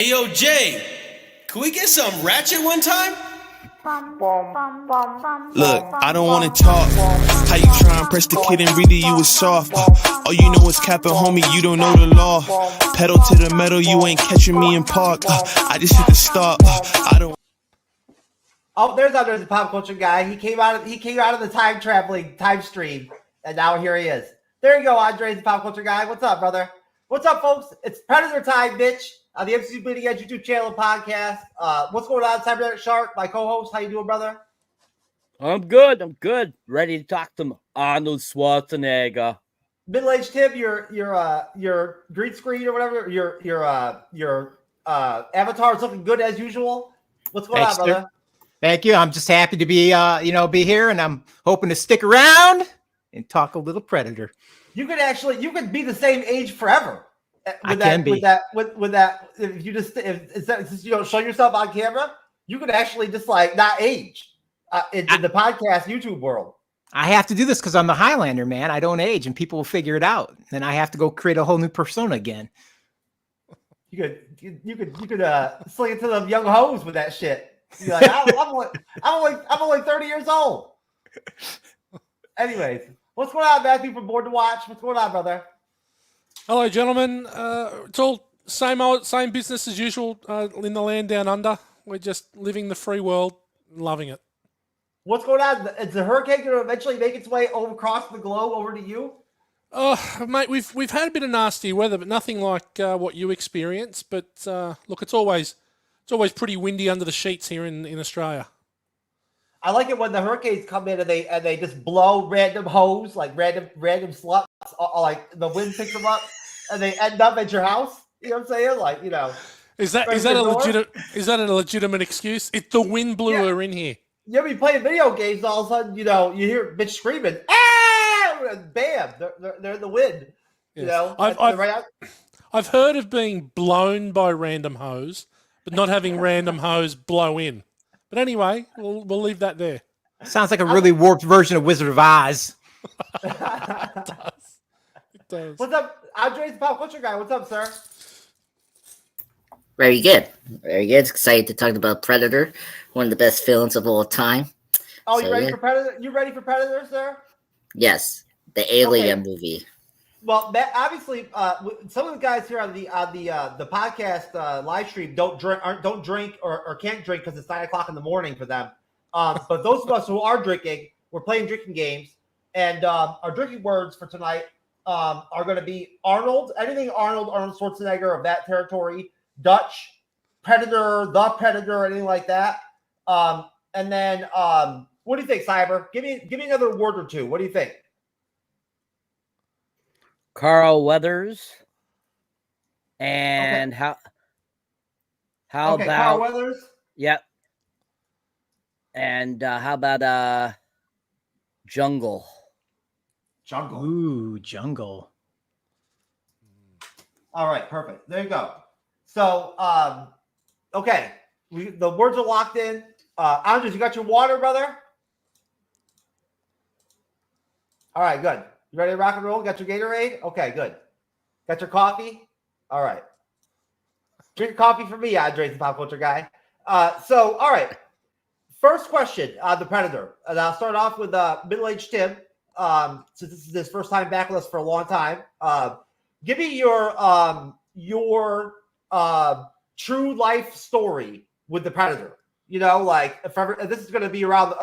Hey, yo, Jay, can we get some ratchet one time? Look, I don't want to talk. How you try and press the kid and read it, you was soft. All you know is capping, homie, you don't know the law. Pedal to the metal, you ain't catching me in park. I just hit the stop. I don't. Oh, there's the pop culture guy. He came out of the time traveling time stream, and now here he is. There you go, Andre's the pop culture guy. What's up, brother? What's up, folks? It's Predator time, bitch. The MCU'S Bleeding Edge YouTube channel and podcast. What's going on, Cyberneticshark, my co-host? How you doing, brother? I'm good. Ready to talk to Arnold Schwarzenegger. Middle-aged Tim, your green screen or whatever, your avatar is looking good as usual. What's going on, brother? Thank you. I'm just happy to be be here, and I'm hoping to stick around and talk a little Predator. You could be the same age forever. With that, if you just since you don't show yourself on camera, you could actually just like not age in the podcast YouTube world. I have to do this because I'm the Highlander, man. I don't age, and people will figure it out. Then I have to go create a whole new persona again. You could sling it to them young hoes with that shit. You're like, I'm only 30 years old. Anyways, what's going on, Matthew from Board to Watch? What's going on, brother? Hello, gentlemen. It's all same business as usual in the land down under. We're just living the free world, loving it. What's going on? Is the hurricane going to eventually make its way across the globe over to you? Mate, we've had a bit of nasty weather, but nothing like what you experience. But look, it's always pretty windy under the sheets here in Australia. I like it when the hurricanes come in and they just blow random hoes, like random sluts, like the wind picks them up and they end up at your house. You know what I'm saying? Like, you know. Is that a legitimate excuse? If the wind blew her in here. You'll be playing video games, all of a sudden, you hear a bitch screaming, ah! And bam, they're in the wind. Yes. You know, I've heard of being blown by random hoes, but not having random hoes blow in. But anyway, we'll leave that there. Sounds like a really warped version of Wizard of Oz. It does. What's up, Andre's the pop culture guy? What's up, sir? Very good. Excited to talk about Predator, one of the best films of all time. Oh, you ready for Predator? You ready for Predator, sir? Yes, the Alien movie. Well, obviously, some of the guys here on the podcast live stream don't drink or can't drink because it's 9 o'clock in the morning for them. But those of us who are drinking, we're playing drinking games, and our drinking words for tonight are going to be Arnold, anything Arnold Schwarzenegger of that territory, Dutch, Predator, the Predator, anything like that. And then what do you think, Cyber? Give me another word or two. What do you think? Carl Weathers. And how about Carl Weathers? Yep. And how about jungle? Jungle. Ooh, jungle. All right, perfect. There you go. So, okay, the words are locked in. Andres, you got your water, brother? All right, good. You ready to rock and roll? Got your Gatorade? Okay, good. Got your coffee? All right. Drink coffee for me, Andres, the pop culture guy. So, all right. First question on the Predator. And I'll start off with middle-aged Tim, since this is his first time back with us for a long time. Give me your true life story with the Predator. Like if this is going to be around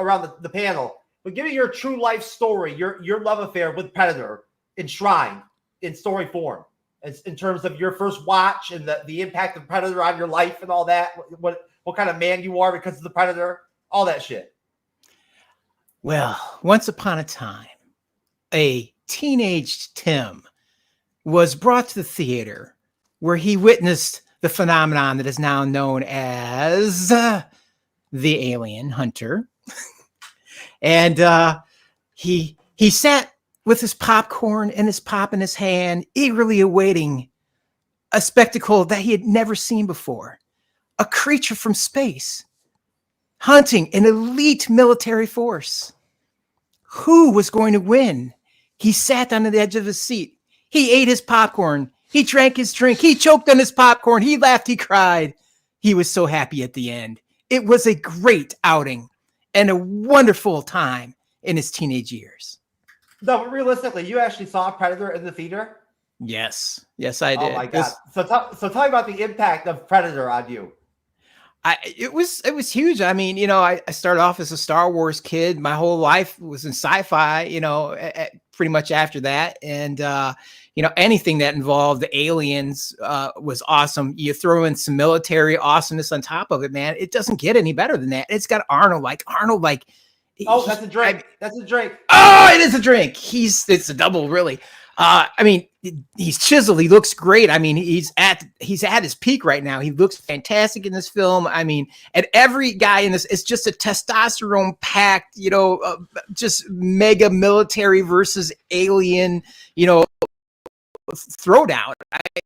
the panel. But give me your true life story, your love affair with Predator enshrined in story form, in terms of your first watch and the impact of Predator on your life and all that. What kind of man you are because of the Predator, all that shit. Well, once upon a time, a teenage Tim was brought to the theater where he witnessed the phenomenon that is now known as the alien hunter. And he sat with his popcorn and his pop in his hand, eagerly awaiting a spectacle that he had never seen before. A creature from space, hunting an elite military force. Who was going to win? He sat on the edge of his seat. He ate his popcorn. He drank his drink. He choked on his popcorn. He laughed. He cried. He was so happy at the end. It was a great outing and a wonderful time in his teenage years. No, but realistically, you actually saw Predator in the theater? Yes, I did. Oh my god! So tell me about the impact of Predator on you. It was huge. I mean, I started off as a Star Wars kid. My whole life was in sci-fi, pretty much after that. And, anything that involved the aliens was awesome. You throw in some military awesomeness on top of it, man. It doesn't get any better than that. It's got Arnold. Oh, that's a drink. That's a drink. Oh, it is a drink. It's a double, really. I mean, he's chiseled. He looks great. I mean, he's at his peak right now. He looks fantastic in this film. I mean, and every guy in this, it's just a testosterone packed, just mega military versus alien, throwdown.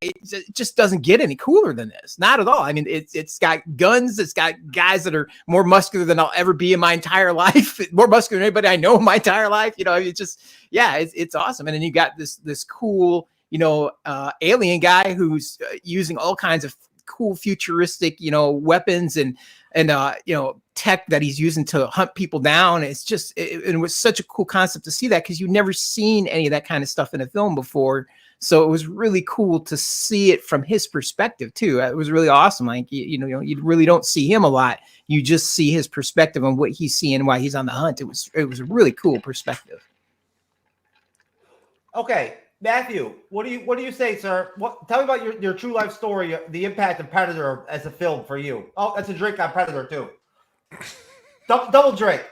It just doesn't get any cooler than this. Not at all. I mean, it's got guns. It's got guys that are more muscular than I'll ever be in my entire life. More muscular than anybody I know in my entire life. It's just, it's awesome. And then you got this cool, alien guy who's using all kinds of cool futuristic, weapons and tech that he's using to hunt people down. It's just, it was such a cool concept to see that, because you've never seen any of that kind of stuff in a film before. So it was really cool to see it from his perspective too. It was really awesome. Like, you really don't see him a lot. You just see his perspective on what he's seeing while he's on the hunt. It was a really cool perspective. Okay, Matthew, what do you say, sir? Tell me about your true life story, the impact of Predator as a film for you. Oh, that's a drink on Predator too. Double drink.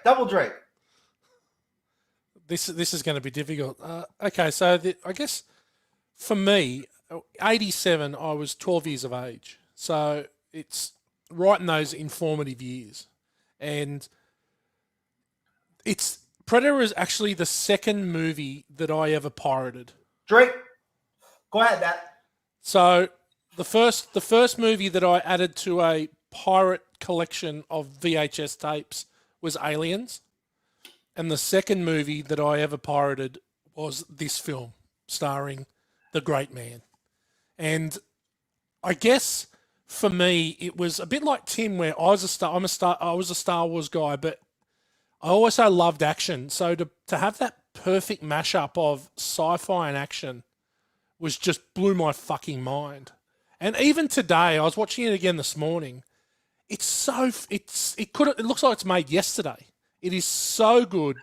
This is going to be difficult. Okay, so I guess for me, 87, I was 12 years of age. So it's right in those informative years. And Predator is actually the second movie that I ever pirated. Drink. Go ahead, Matt. So the first movie that I added to a pirate collection of VHS tapes was Aliens. And the second movie that I ever pirated was this film starring the great man. And I guess for me, it was a bit like Tim, where I was a Star Wars guy, but I also loved action. So to have that perfect mashup of sci-fi and action was just blew my fucking mind. And even today, I was watching it again this morning. It looks like it's made yesterday. It is so good.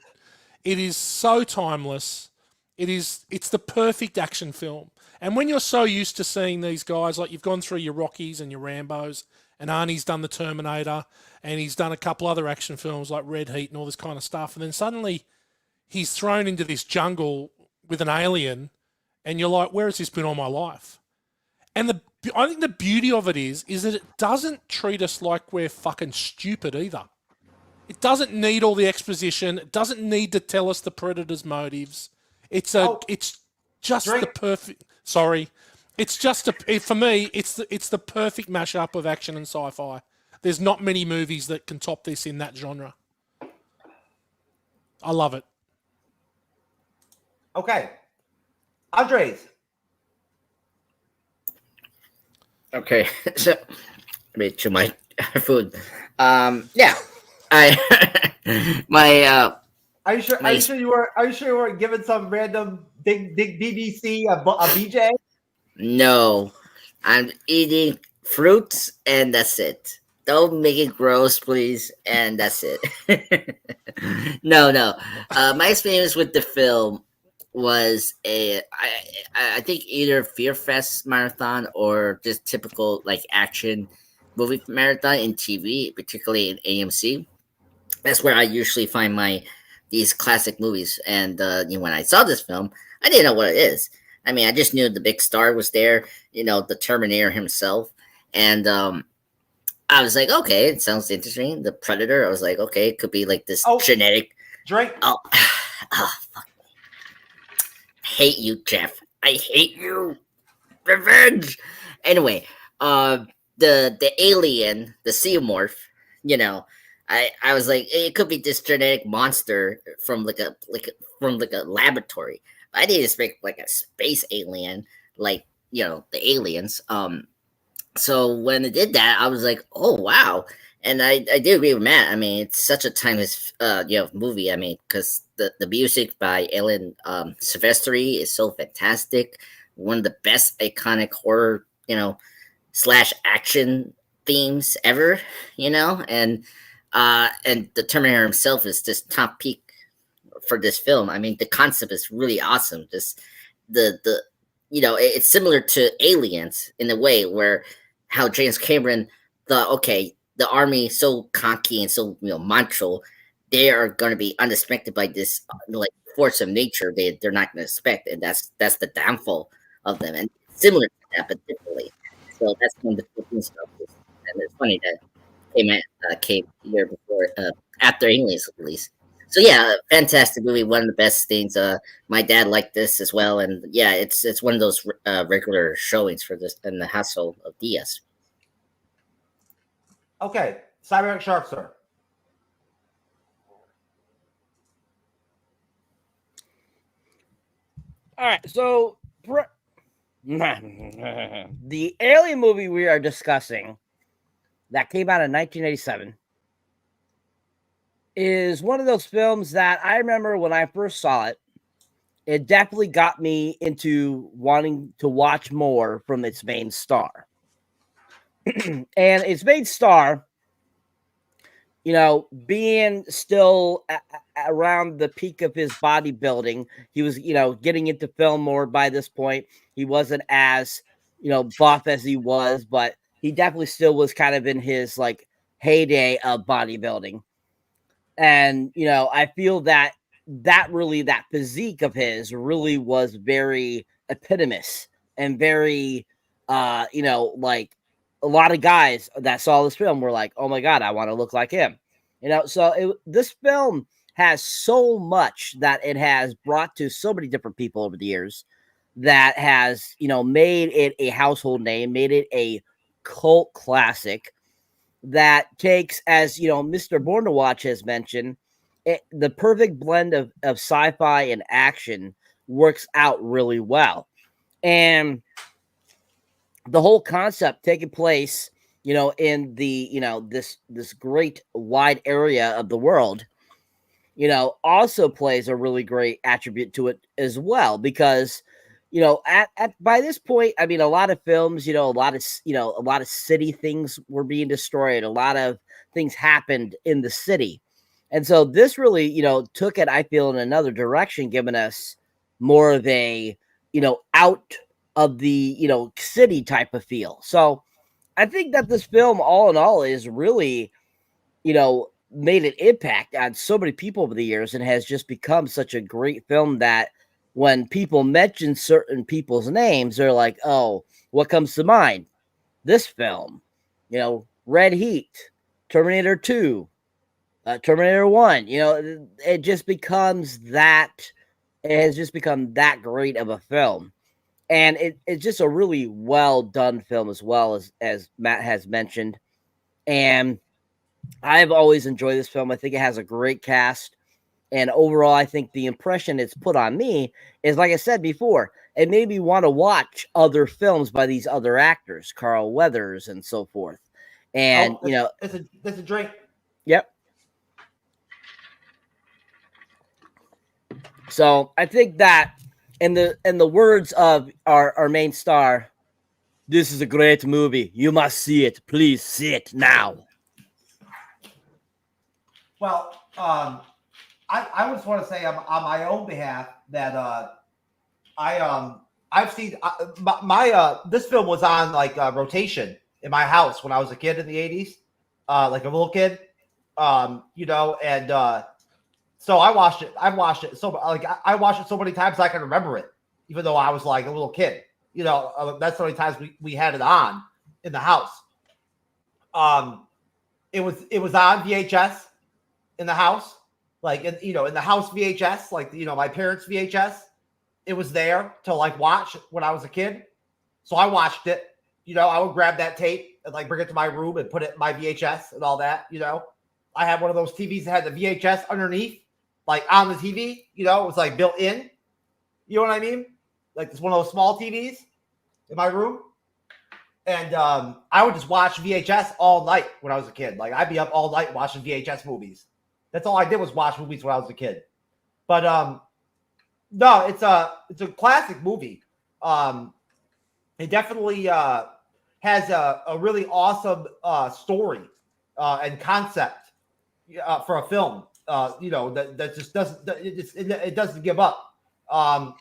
It is so timeless. It's the perfect action film. And when you're so used to seeing these guys, like you've gone through your Rockies and your Rambos, and Arnie's done the Terminator, and he's done a couple other action films like Red Heat and all this kind of stuff, and then suddenly he's thrown into this jungle with an alien, and you're like, where has this been all my life? And I think the beauty of it is that it doesn't treat us like we're fucking stupid either. It doesn't need all the exposition. It doesn't need to tell us the Predator's motives. It's just the perfect. Sorry, for me. It's the perfect mashup of action and sci-fi. There's not many movies that can top this in that genre. I love it. Okay, Andres. Okay, so let me chew my food. Yeah, Are you sure you weren't given some random big BBC a BJ? No, I'm eating fruits and that's it. Don't make it gross, please, and that's it. No. My experience with the film was I think either Fear Fest marathon or just typical like action movie marathon in TV, particularly in AMC. That's where I usually find these classic movies. And when I saw this film, I didn't know what it is. I mean, I just knew the big star was there, the Terminator himself. And I was like, okay, it sounds interesting. The Predator, I was like, okay, it could be like this genetic. Drink. Oh, fuck. I hate you, Jeff. I hate you. Revenge. Anyway, the alien, the xenomorph, I was like, it could be this genetic monster from a laboratory. I didn't expect like a space alien, like the aliens. So when it did that, I was like, oh wow. And I do agree with Matt. I mean, it's such a timeless movie. I mean, because the music by Alan Silvestri is so fantastic. One of the best iconic horror slash action themes ever. And the Terminator himself is just top peak for this film. I mean, the concept is really awesome. Just it's similar to Aliens in a way where how James Cameron thought, okay, the army is so cocky and so macho, they are going to be uninspected by this force of nature they're not going to expect, and that's the downfall of them. And similar to that, but differently. So that's one of the cool things about this. And it's funny that came year before after Aliens release. So yeah, fantastic movie. One of the best things. My dad liked this as well, and yeah, it's one of those regular showings for this in the household of DS. Okay, Cyberneticshark, sir. All right, so the Alien movie we are discussing that came out in 1987 is one of those films that I remember when I first saw it. It definitely got me into wanting to watch more from its main star. And its main star, being still around the peak of his bodybuilding, he was, getting into film more by this point. He wasn't as, buff as he was, but he definitely still was kind of in his heyday of bodybuilding. And, I feel that physique of his really was very epitomous and very, a lot of guys that saw this film were like, oh my God, I want to look like him. So this film has so much that it has brought to so many different people over the years that has, made it a household name, made it a cult classic that takes, as Mr. Born to Watch has mentioned, the perfect blend of sci-fi and action works out really well. And the whole concept taking place, in the, this great wide area of the world, also plays a really great attribute to it as well, because, at by this point, I mean, a lot of films, a lot of city things were being destroyed. A lot of things happened in the city. And so this really, took it, I feel, in another direction, giving us more of a, out of the, city type of feel. So I think that this film, all in all, is really, made an impact on so many people over the years and has just become such a great film that when people mention certain people's names, they're like, oh, what comes to mind? This film, Red Heat, Terminator 2, Terminator 1, it just becomes that, it has just become that great of a film. And it's just a really well done film as well, as Matt has mentioned. And I've always enjoyed this film. I think it has a great cast. And overall, I think the impression it's put on me is, like I said before, it made me want to watch other films by these other actors, Carl Weathers and so forth. And, it's a drink. Yep. So I think that in the words of our main star, this is a great movie. You must see it. Please see it now. Well, I just want to say on my own behalf that I've seen this film was on rotation in my house when I was a kid in the 80s, like a little kid, so I watched it. I've watched it I watched it so many times I can remember it, even though I was like a little kid. That's how many times we had it on in the house. It was on VHS in the house, in the house VHS, my parents' VHS. It was there to watch when I was a kid. So I watched it. I would grab that tape and bring it to my room and put it in my VHS and all that. I had one of those TVs that had the VHS underneath, on the TV. It was built in. You know what I mean? It's one of those small TVs. in my room. And I would just watch VHS all night when I was a kid. Like, I'd be up all night watching VHS movies. That's all I did was watch movies when I was a kid. But no, it's a classic movie. It definitely has a really awesome story and concept for a film. You know, that just doesn't it doesn't give up.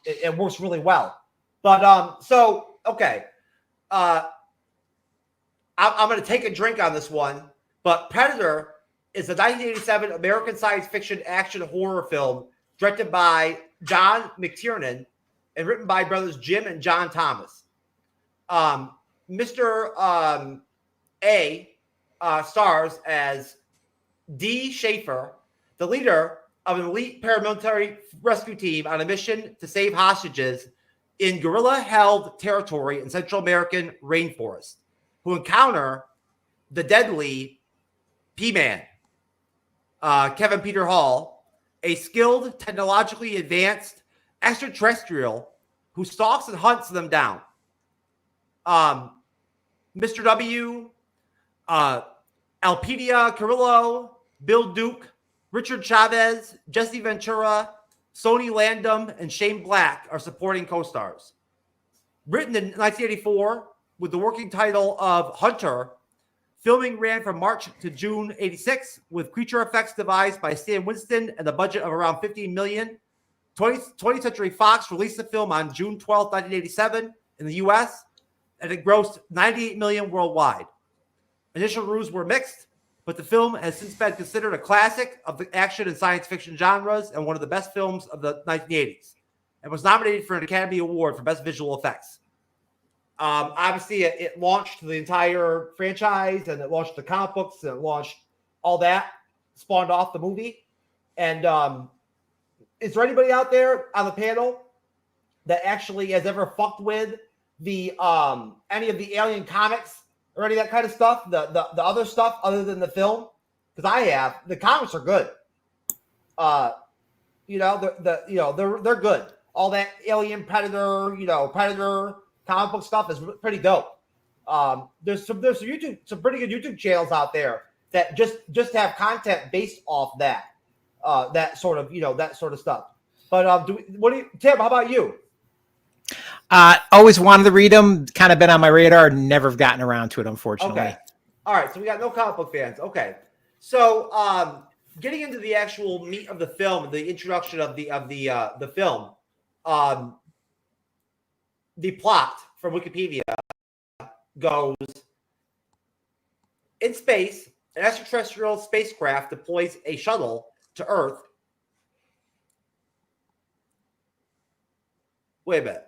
It works really well. But so okay. I'm going to take a drink on this one, but Predator is a 1987 American science fiction action horror film directed by John McTiernan and written by brothers Jim and John Thomas. Mr. A stars as D. Schaefer, the leader of an elite paramilitary rescue team on a mission to save hostages in guerrilla-held territory in Central American rainforest, who encounter the deadly P-Man, Kevin Peter Hall, a skilled, technologically advanced extraterrestrial who stalks and hunts them down. Mr. W, Alpedia Carrillo, Bill Duke, Richard Chavez, Jesse Ventura, Sonny Landham, and Shane Black are supporting co-stars. Written in 1984 with the working title of Hunter, filming ran from March to June 86 with creature effects devised by Stan Winston and a budget of around $15 million. 20th Century Fox released the film on June 12, 1987 in the U.S., and it grossed $98 million worldwide. Initial reviews were mixed, but the film has since been considered a classic of the action and science fiction genres and one of the best films of the 1980s, and was nominated for an Academy Award for Best Visual Effects. Obviously, it launched the entire franchise, and it launched the comic books, and it launched all that, spawned off the movie. And is there anybody out there on the panel that actually has ever fucked with the any of the Alien comics or any of that kind of stuff, the other stuff other than the film? Because I have. The comics are good. They're good. All that Alien, Predator, Predator comic book stuff is pretty dope. There's some pretty good YouTube channels out there that just have content based off that sort of stuff. But Tim? How about you? Always wanted to read them. Kind of been on my radar. Never have gotten around to it, unfortunately. Okay. All right. So we got no comic book fans. Okay. So getting into the actual meat of the film, the introduction of the film, the plot from Wikipedia goes: in space, an extraterrestrial spacecraft deploys a shuttle to Earth. Wait a minute.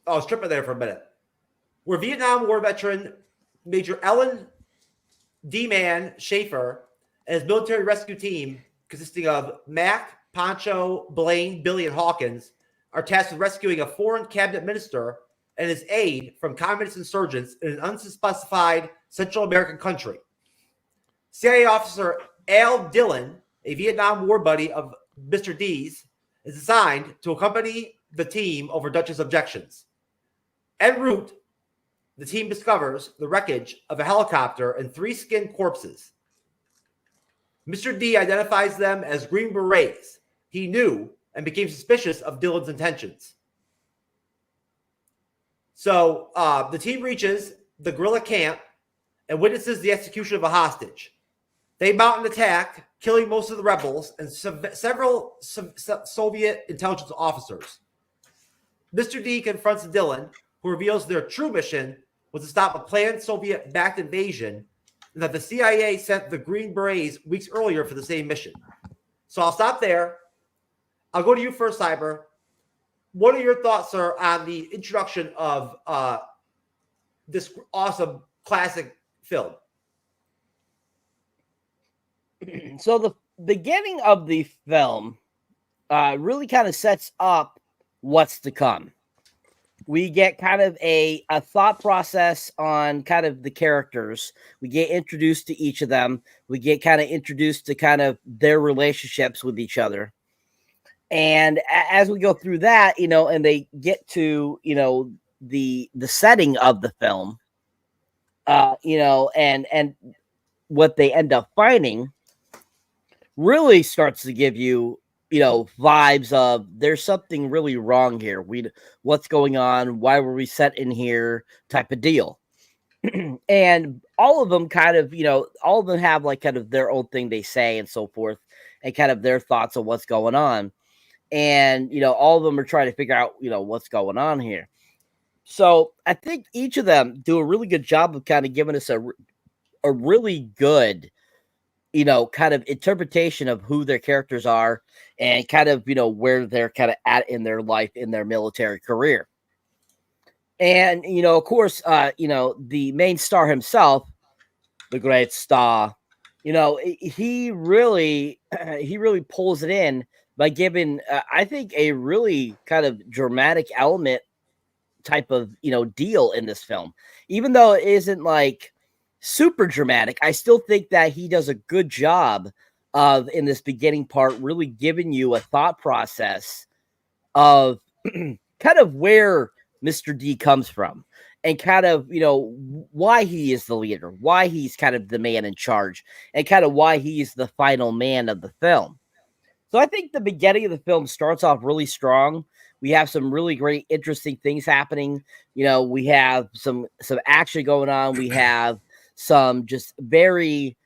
Oh, strip it there for a minute. Where Vietnam War veteran Major Ellen D-Man Schaefer and his military rescue team, consisting of Mac, Poncho, Blaine, Billy, and Hawkins, are tasked with rescuing a foreign cabinet minister and his aide from communist insurgents in an unspecified Central American country. CIA officer Al Dillon, a Vietnam War buddy of Mr. D's, is assigned to accompany the team over Dutch's objections. En route, the team discovers the wreckage of a helicopter and 3 skinned corpses. Mr. D identifies them as Green Berets. He knew and became suspicious of Dillon's intentions. So the team reaches the guerrilla camp and witnesses the execution of a hostage. They mount an attack, killing most of the rebels and several Soviet intelligence officers. Mr. D confronts Dillon, who reveals their true mission was to stop a planned Soviet-backed invasion and that the CIA sent the Green Berets weeks earlier for the same mission. So I'll stop there. I'll go to you first, Cyber. What are your thoughts, sir, on the introduction of this awesome classic film? So the beginning of the film really kind of sets up what's to come. We get kind of a thought process on kind of the characters. We get introduced to each of them. We get kind of introduced to kind of their relationships with each other. And as we go through that, and they get to, the setting of the film, and what they end up finding really starts to give you, vibes of there's something really wrong here. What's going on? Why were we set in here? Type of deal. And all of them kind of, all of them have like kind of their own thing they say and so forth, and kind of their thoughts on what's going on. And, all of them are trying to figure out, what's going on here. So I think each of them do a really good job of kind of giving us a really good, kind of interpretation of who their characters are and kind of, where they're kind of at in their life, in their military career. And, of course, the main star himself, the great star, he really pulls it in by giving, I think, a really kind of dramatic element type of, deal in this film. Even though it isn't like super dramatic, I still think that he does a good job of, in this beginning part, really giving you a thought process of kind of where Mr. D comes from and kind of, why he is the leader, why he's kind of the man in charge, and kind of why he's the final man of the film. So I think the beginning of the film starts off really strong. We have some really great, interesting things happening. We have some action going on. We have some just very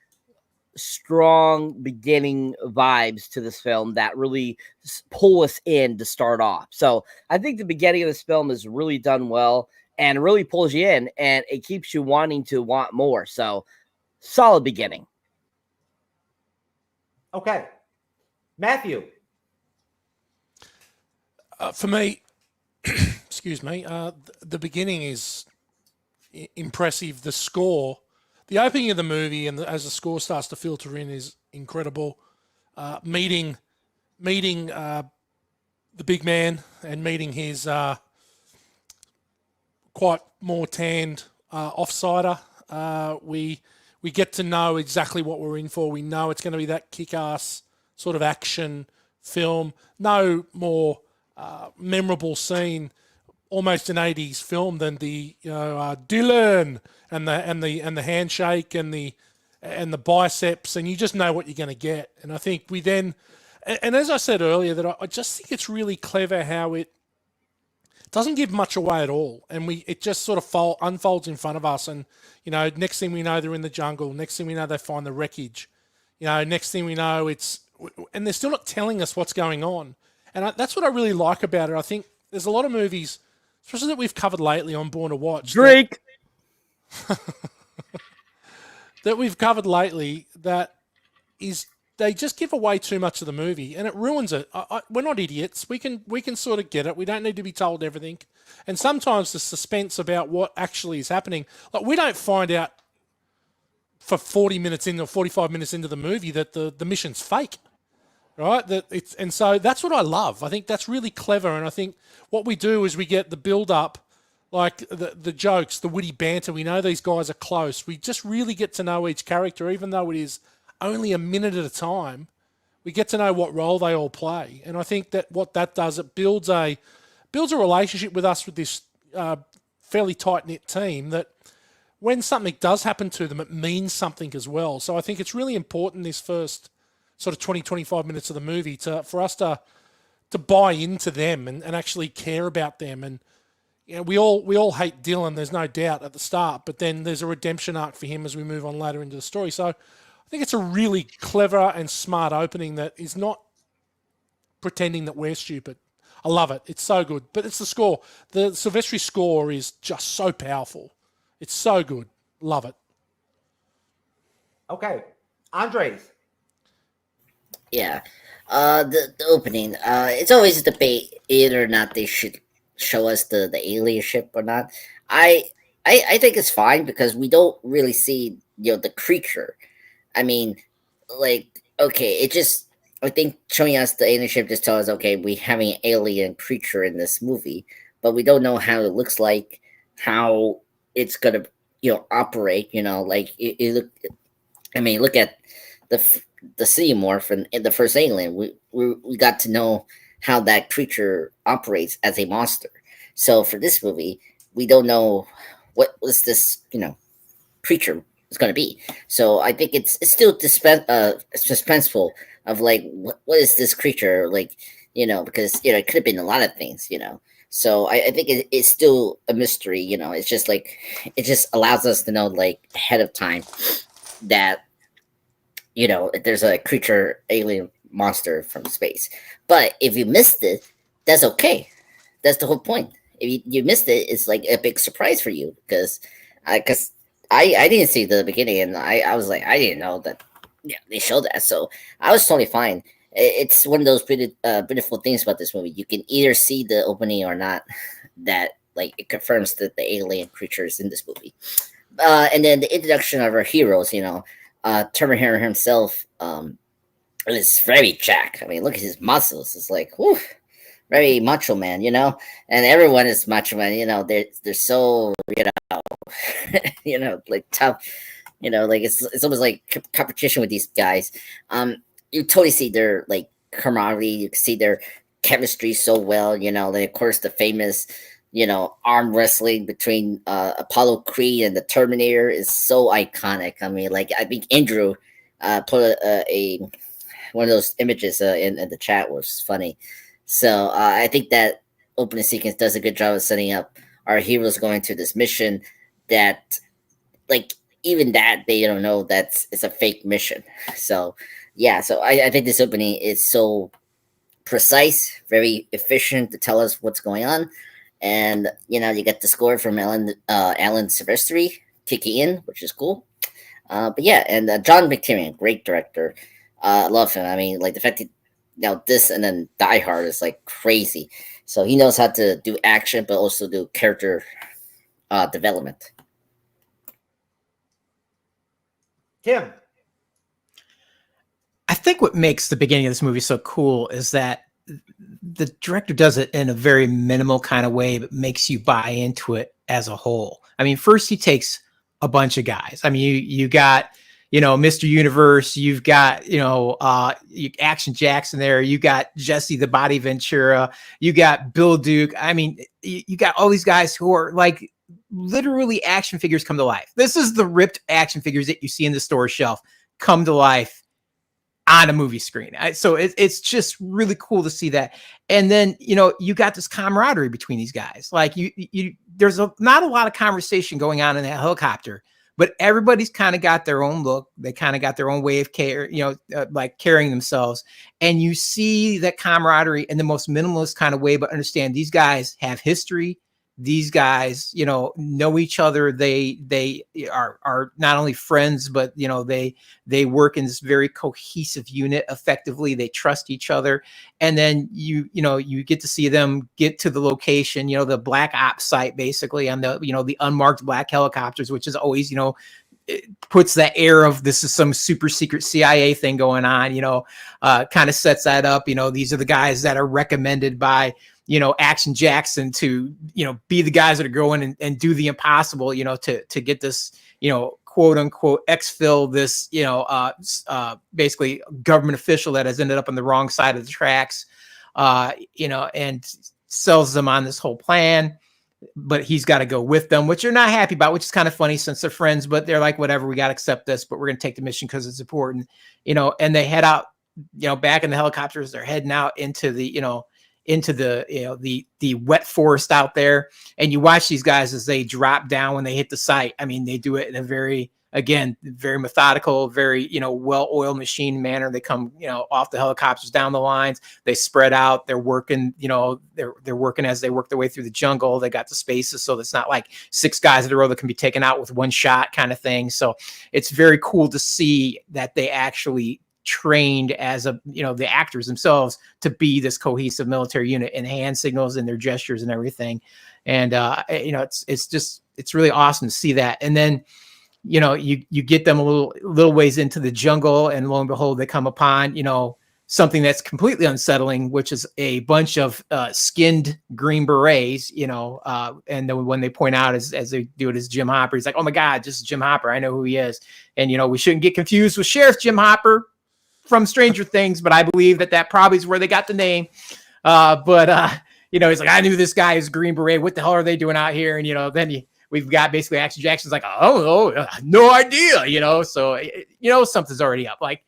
strong beginning vibes to this film that really pull us in to start off. So I think the beginning of this film is really done well and really pulls you in, and it keeps you wanting to want more. So solid beginning. Okay. Matthew. For me, excuse me, the beginning is impressive. The score, the opening of the movie, and as the score starts to filter in, is incredible. Meeting the big man and meeting his quite more tanned offsider. We get to know exactly what we're in for. We know it's going to be that kick-ass sort of action film. No more memorable scene, almost an 80s film, than the Dylan and the handshake and the biceps, and you just know what you're going to get. And I think we then, and as I said earlier, that I just think it's really clever how it doesn't give much away at all, and it just sort of unfolds in front of us. And next thing we know, they're in the jungle. Next thing we know, they find the wreckage. Next thing we know, and they're still not telling us what's going on. And that's what I really like about it. I think there's a lot of movies, especially that we've covered lately on Born to Watch. Drake. That we've covered lately that is, they just give away too much of the movie and it ruins it. We're not idiots. We can sort of get it. We don't need to be told everything. And sometimes the suspense about what actually is happening, like we don't find out for 40 minutes in or 45 minutes into the movie that the mission's fake. Right? And so that's what I love. I think that's really clever. And I think what we do is we get the build up, like the jokes, the witty banter. We know these guys are close. We just really get to know each character, even though it is only a minute at a time. We get to know what role they all play. And I think that what that does, it builds a relationship with us, with this fairly tight-knit team, that when something does happen to them, it means something as well. So I think it's really important this first sort of 20, 25 minutes of the movie for us to buy into them and actually care about them. And we all hate Dylan, there's no doubt at the start, but then there's a redemption arc for him as we move on later into the story. So I think it's a really clever and smart opening that is not pretending that we're stupid. I love it. It's so good. But it's the score. The Silvestri score is just so powerful. It's so good. Love it. Okay. Andres. Yeah. The opening. It's always a debate whether or not they should show us the alien ship or not. I think it's fine because we don't really see the creature. I mean, like, okay, it just, I think showing us the alien ship just tells us, okay, we have an alien creature in this movie, but we don't know how it looks like, how it's gonna operate. Like look at the Xenomorph and the first alien. We got to know how that creature operates as a monster. So for this movie, we don't know what was this, creature is going to be. So I think it's still suspenseful of like what is this creature like, because it could have been a lot of things, So I think it's still a mystery, It's just like it just allows us to know like ahead of time that there's a creature, alien monster from space. But if you missed it, that's okay. That's the whole point. If you missed it, it's like a big surprise for you because I didn't see the beginning, and I was like, I didn't know that. Yeah, they showed that, so I was totally fine. It's one of those beautiful things about this movie. You can either see the opening or not. That like it confirms that the alien creatures in this movie, and then the introduction of our heroes. Terminator himself is very jacked. I mean, look at his muscles. It's like, whew, very macho man, and everyone is macho man. They're so like tough. Like it's almost like competition with these guys. You totally see their like camaraderie. You see their chemistry so well. Like, of course, the famous arm wrestling between Apollo Creed and the Terminator is so iconic. I mean, like I think Andrew put a one of those images in the chat, which is funny. So I think that opening sequence does a good job of setting up our heroes going to this mission that, like, even that they don't know that it's a fake mission. So yeah, so I think this opening is so precise, very efficient to tell us what's going on. And you get the score from Alan Silvestri kicking in, which is cool. But yeah, and John McTiernan, great director. Love him. I mean, like the fact that this and then Die Hard is like crazy. So he knows how to do action, but also do character development. Tim. I think what makes the beginning of this movie so cool is that the director does it in a very minimal kind of way, but makes you buy into it as a whole. I mean, first he takes a bunch of guys. I mean, you got, Mr. Universe, you've got, Action Jackson there. You got Jesse the Body Ventura. You got Bill Duke. I mean, you got all these guys who are like literally action figures come to life. This is the ripped action figures that you see in the store shelf come to life on a movie screen. So it's just really cool to see that. And then, you got this camaraderie between these guys. Like there's not a lot of conversation going on in that helicopter, but everybody's kind of got their own look. They kind of got their own way of like carrying themselves. And you see that camaraderie in the most minimalist kind of way, but understand these guys have history. These guys, know each other. They are not only friends, but they work in this very cohesive unit effectively. They trust each other, and then you get to see them get to the location, the black ops site, basically on the the unmarked black helicopters, which is always it puts that air of this is some super secret CIA thing going on. Kind of sets that up. These are the guys that are recommended by Action Jackson to, be the guys that are going and do the impossible, to get this, quote unquote, exfil this, basically government official that has ended up on the wrong side of the tracks, and sells them on this whole plan. But he's got to go with them, which you're not happy about, which is kind of funny since they're friends, but they're like, whatever, we got to accept this, but we're going to take the mission because it's important, and they head out, back in the helicopters, they're heading out into the, into the the wet forest out there, and you watch these guys as they drop down when they hit the site. I mean, they do it in a very methodical, very well-oiled machine manner. They come off the helicopters down the lines. They spread out. They're working. They're working as they work their way through the jungle. They got the spaces, so it's not like 6 guys in a row that can be taken out with one shot kind of thing. So it's very cool to see that they actually trained as the actors themselves to be this cohesive military unit, and hand signals and their gestures and everything. And it's really awesome to see that. And then you get them a little ways into the jungle, and lo and behold, they come upon something that's completely unsettling, which is a bunch of skinned Green Berets. And then when they point out as they do it as Jim Hopper, he's like, oh my God, this is Jim Hopper, I know who he is. And we shouldn't get confused with Sheriff Jim Hopper from Stranger Things, but I believe that probably is where they got the name. But he's like, I knew this guy is Green Beret. What the hell are they doing out here? And then we've got basically Action Jackson's like, oh, no idea. So something's already up. Like,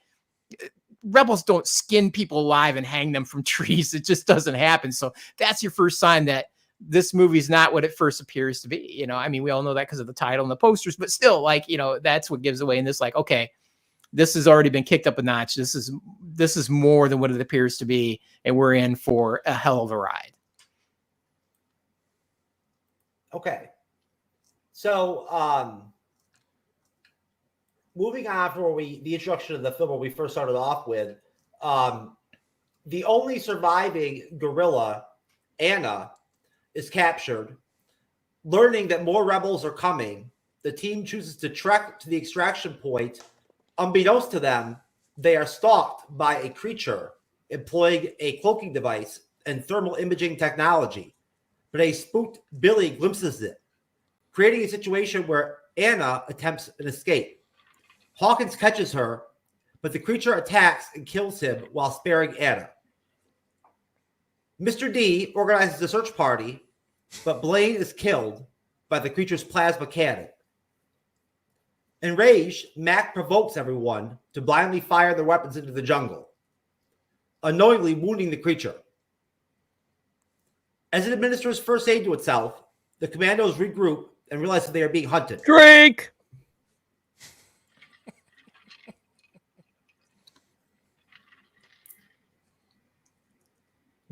rebels don't skin people alive and hang them from trees. It just doesn't happen. So that's your first sign that this movie is not what it first appears to be. I mean, we all know that because of the title and the posters, but still, like, that's what gives away in this. Like, okay, this has already been kicked up a notch. This is more than what it appears to be, and we're in for a hell of a ride. Okay. So, moving on from the introduction of the film where we first started off with, the only surviving gorilla, Anna, is captured. Learning that more rebels are coming, the team chooses to trek to the extraction point. Unbeknownst to them, they are stalked by a creature employing a cloaking device and thermal imaging technology. But a spooked Billy glimpses it, creating a situation where Anna attempts an escape. Hawkins catches her, but the creature attacks and kills him while sparing Anna. Mr. D organizes a search party, but Blaine is killed by the creature's plasma cannon. Enraged, Mac provokes everyone to blindly fire their weapons into the jungle, unknowingly wounding the creature. As it administers first aid to itself, the commandos regroup and realize that they are being hunted. Drink!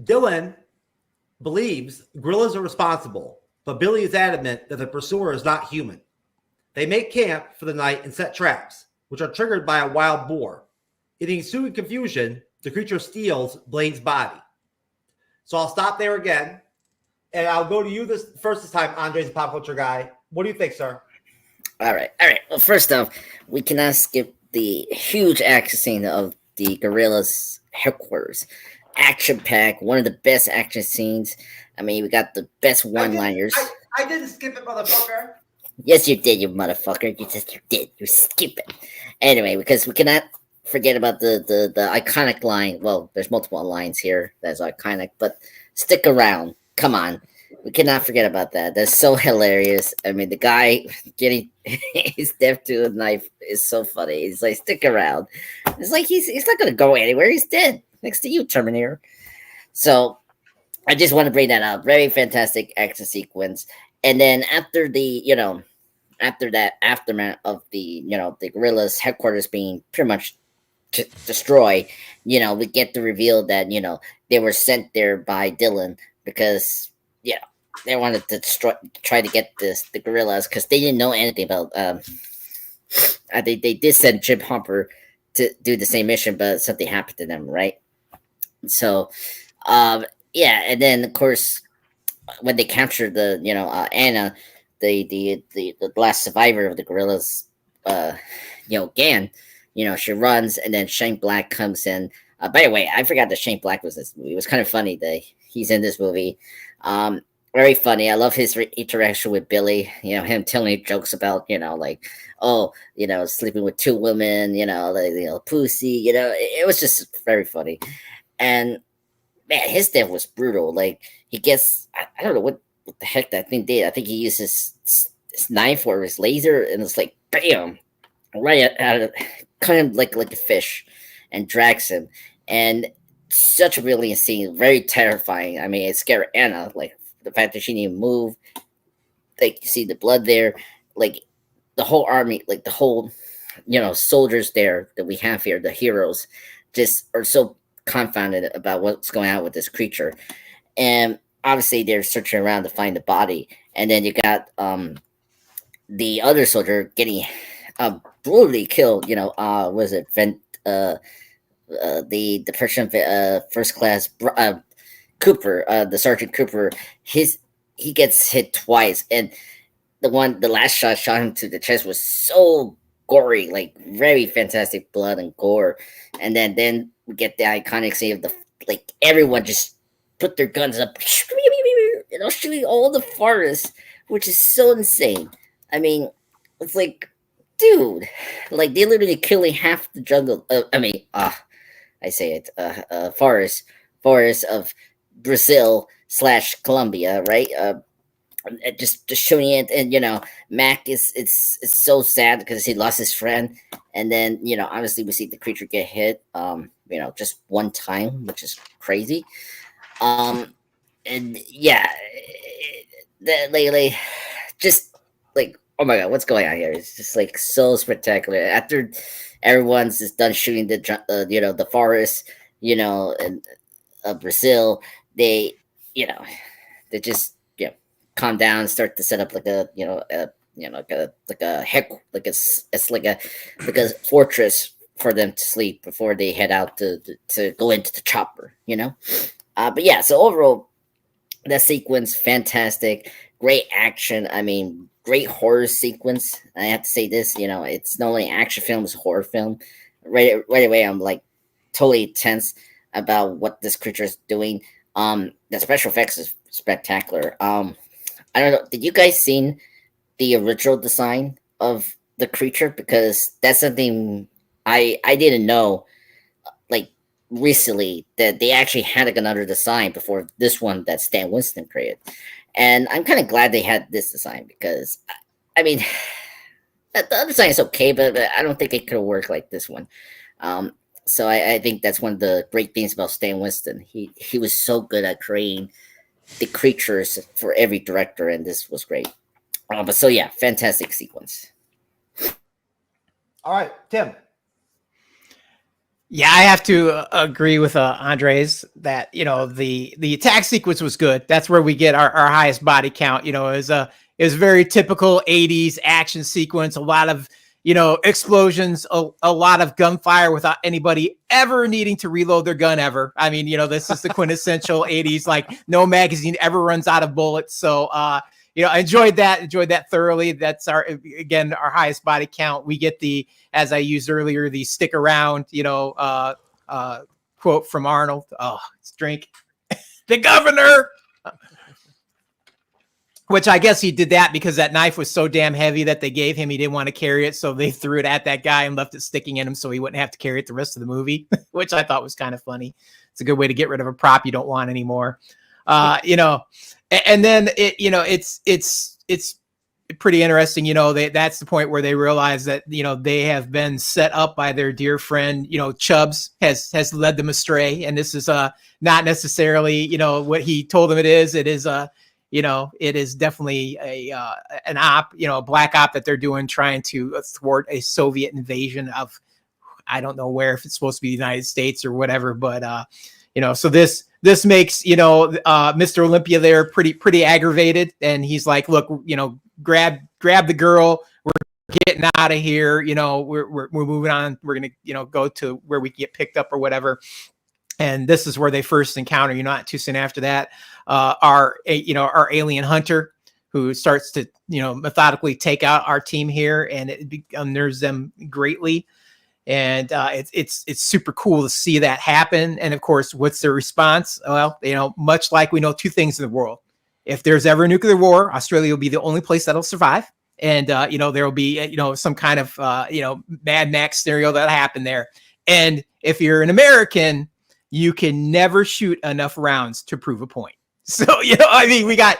Dylan believes gorillas are responsible, but Billy is adamant that the pursuer is not human. They make camp for the night and set traps, which are triggered by a wild boar. In the ensuing confusion, the creature steals Blaine's body. So I'll stop there again, and I'll go to you this time, Andre's a pop culture guy. What do you think, sir? All right. Well, first off, we cannot skip the huge action scene of the Guerrillas headquarters. Action pack, one of the best action scenes. I mean, we got the best one-liners. I didn't skip it, motherfucker. Yes, you did, you motherfucker. You did. You skip it. Anyway, because we cannot forget about the iconic line. Well, there's multiple lines here that's iconic, but stick around. Come on. We cannot forget about that. That's so hilarious. I mean, the guy getting his death to a knife is so funny. He's like, stick around. It's like he's not going to go anywhere. He's dead. Next to you, Terminator. So I just want to bring that up. Very fantastic action sequence. And then after that aftermath of the guerrillas headquarters being pretty much destroyed, we get the reveal that, they were sent there by Dylan because, they wanted to try to get the guerrillas because they didn't know anything about, they did send Jim Hopper to do the same mission, but something happened to them, right? So, and then of course, when they captured the, Anna, the last survivor of the guerrillas, Gan, she runs, and then Shane Black comes in. By the way, I forgot that Shane Black was in this movie. It was kind of funny that he's in this movie. Very funny. I love his interaction with Billy. Him telling jokes about, sleeping with two women. Pussy. It was just very funny. And man, his death was brutal. Like he gets, I don't know what the heck that thing did. I think he used his knife or his laser, and it's like bam, right out of, kind of like a fish, and drags him. And such a brilliant scene, very terrifying. I mean, it scared Anna, like the fact that she didn't even move. Like you see the blood there, like the whole army, like the whole, soldiers there that we have here, the heroes, just are so confounded about what's going on with this creature. And obviously they're searching around to find the body. And then you got the other soldier getting brutally killed. Was it the person first class Cooper, the Sergeant Cooper, he gets hit twice, and the last shot him to the chest was so gory, like very fantastic blood and gore. And then we get the iconic scene of everyone just put their guns up, shooting all the forests, which is so insane. I mean, it's like, dude, like they literally killing half the jungle. I say it, forest of Brazil / Colombia, right? Just showing it, and Mac is it's so sad because he lost his friend, and then obviously we see the creature get hit, just one time, which is crazy. And yeah, just like, oh my god, what's going on here? It's just like so spectacular. After everyone's just done shooting the forest, and Brazil, they they just calm down, start to set up like a fortress for them to sleep before they head out to go into the chopper. But yeah, so overall, that sequence fantastic, great action. I mean, great horror sequence. I have to say this, it's not only action film, it's a horror film. Right away, I'm like totally tense about what this creature is doing. The special effects is spectacular. I don't know. Did you guys seen the original design of the creature? Because that's something I didn't know. Like recently, that they actually had another design before this one that Stan Winston created, and I'm kind of glad they had this design because, I mean, the other design is okay, but I don't think it could have worked like this one. So I think that's one of the great things about Stan Winston. He was so good at creating the creatures for every director, and this was great. But so yeah, fantastic sequence. All right, Tim. Yeah, I have to agree with Andres that the attack sequence was good. That's where we get our highest body count. It was very typical 80s action sequence. A lot of explosions, a lot of gunfire without anybody ever needing to reload their gun ever. I mean, this is the quintessential 80s, like no magazine ever runs out of bullets. So, I enjoyed that thoroughly. That's our highest body count. We get as I used earlier, the stick around, quote from Arnold. Oh, it's drink the governor. Which I guess he did that because that knife was so damn heavy that they gave him. He didn't want to carry it, so they threw it at that guy and left it sticking in him so he wouldn't have to carry it the rest of the movie, which I thought was kind of funny. It's a good way to get rid of a prop you don't want anymore. And then it's pretty interesting. That's the point where they realize that they have been set up by their dear friend. Chubbs has led them astray, and this is not necessarily what he told them it is. It is it is definitely an op, a black op that they're doing, trying to thwart a Soviet invasion of, I don't know where, if it's supposed to be the United States or whatever, but so this makes Mr. Olympia there pretty aggravated, and he's like, look, grab the girl, we're getting out of here, we're moving on, we're gonna go to where we get picked up or whatever. And this is where they first encounter, not too soon after that, our alien hunter, who starts to, methodically take out our team here, and it unnerves them greatly. And it's super cool to see that happen. And of course, what's their response? Well, much like we know two things in the world. If there's ever a nuclear war, Australia will be the only place that'll survive. And, there will be, some kind of, Mad Max scenario that'll happen there. And if you're an American, you can never shoot enough rounds to prove a point. So, we got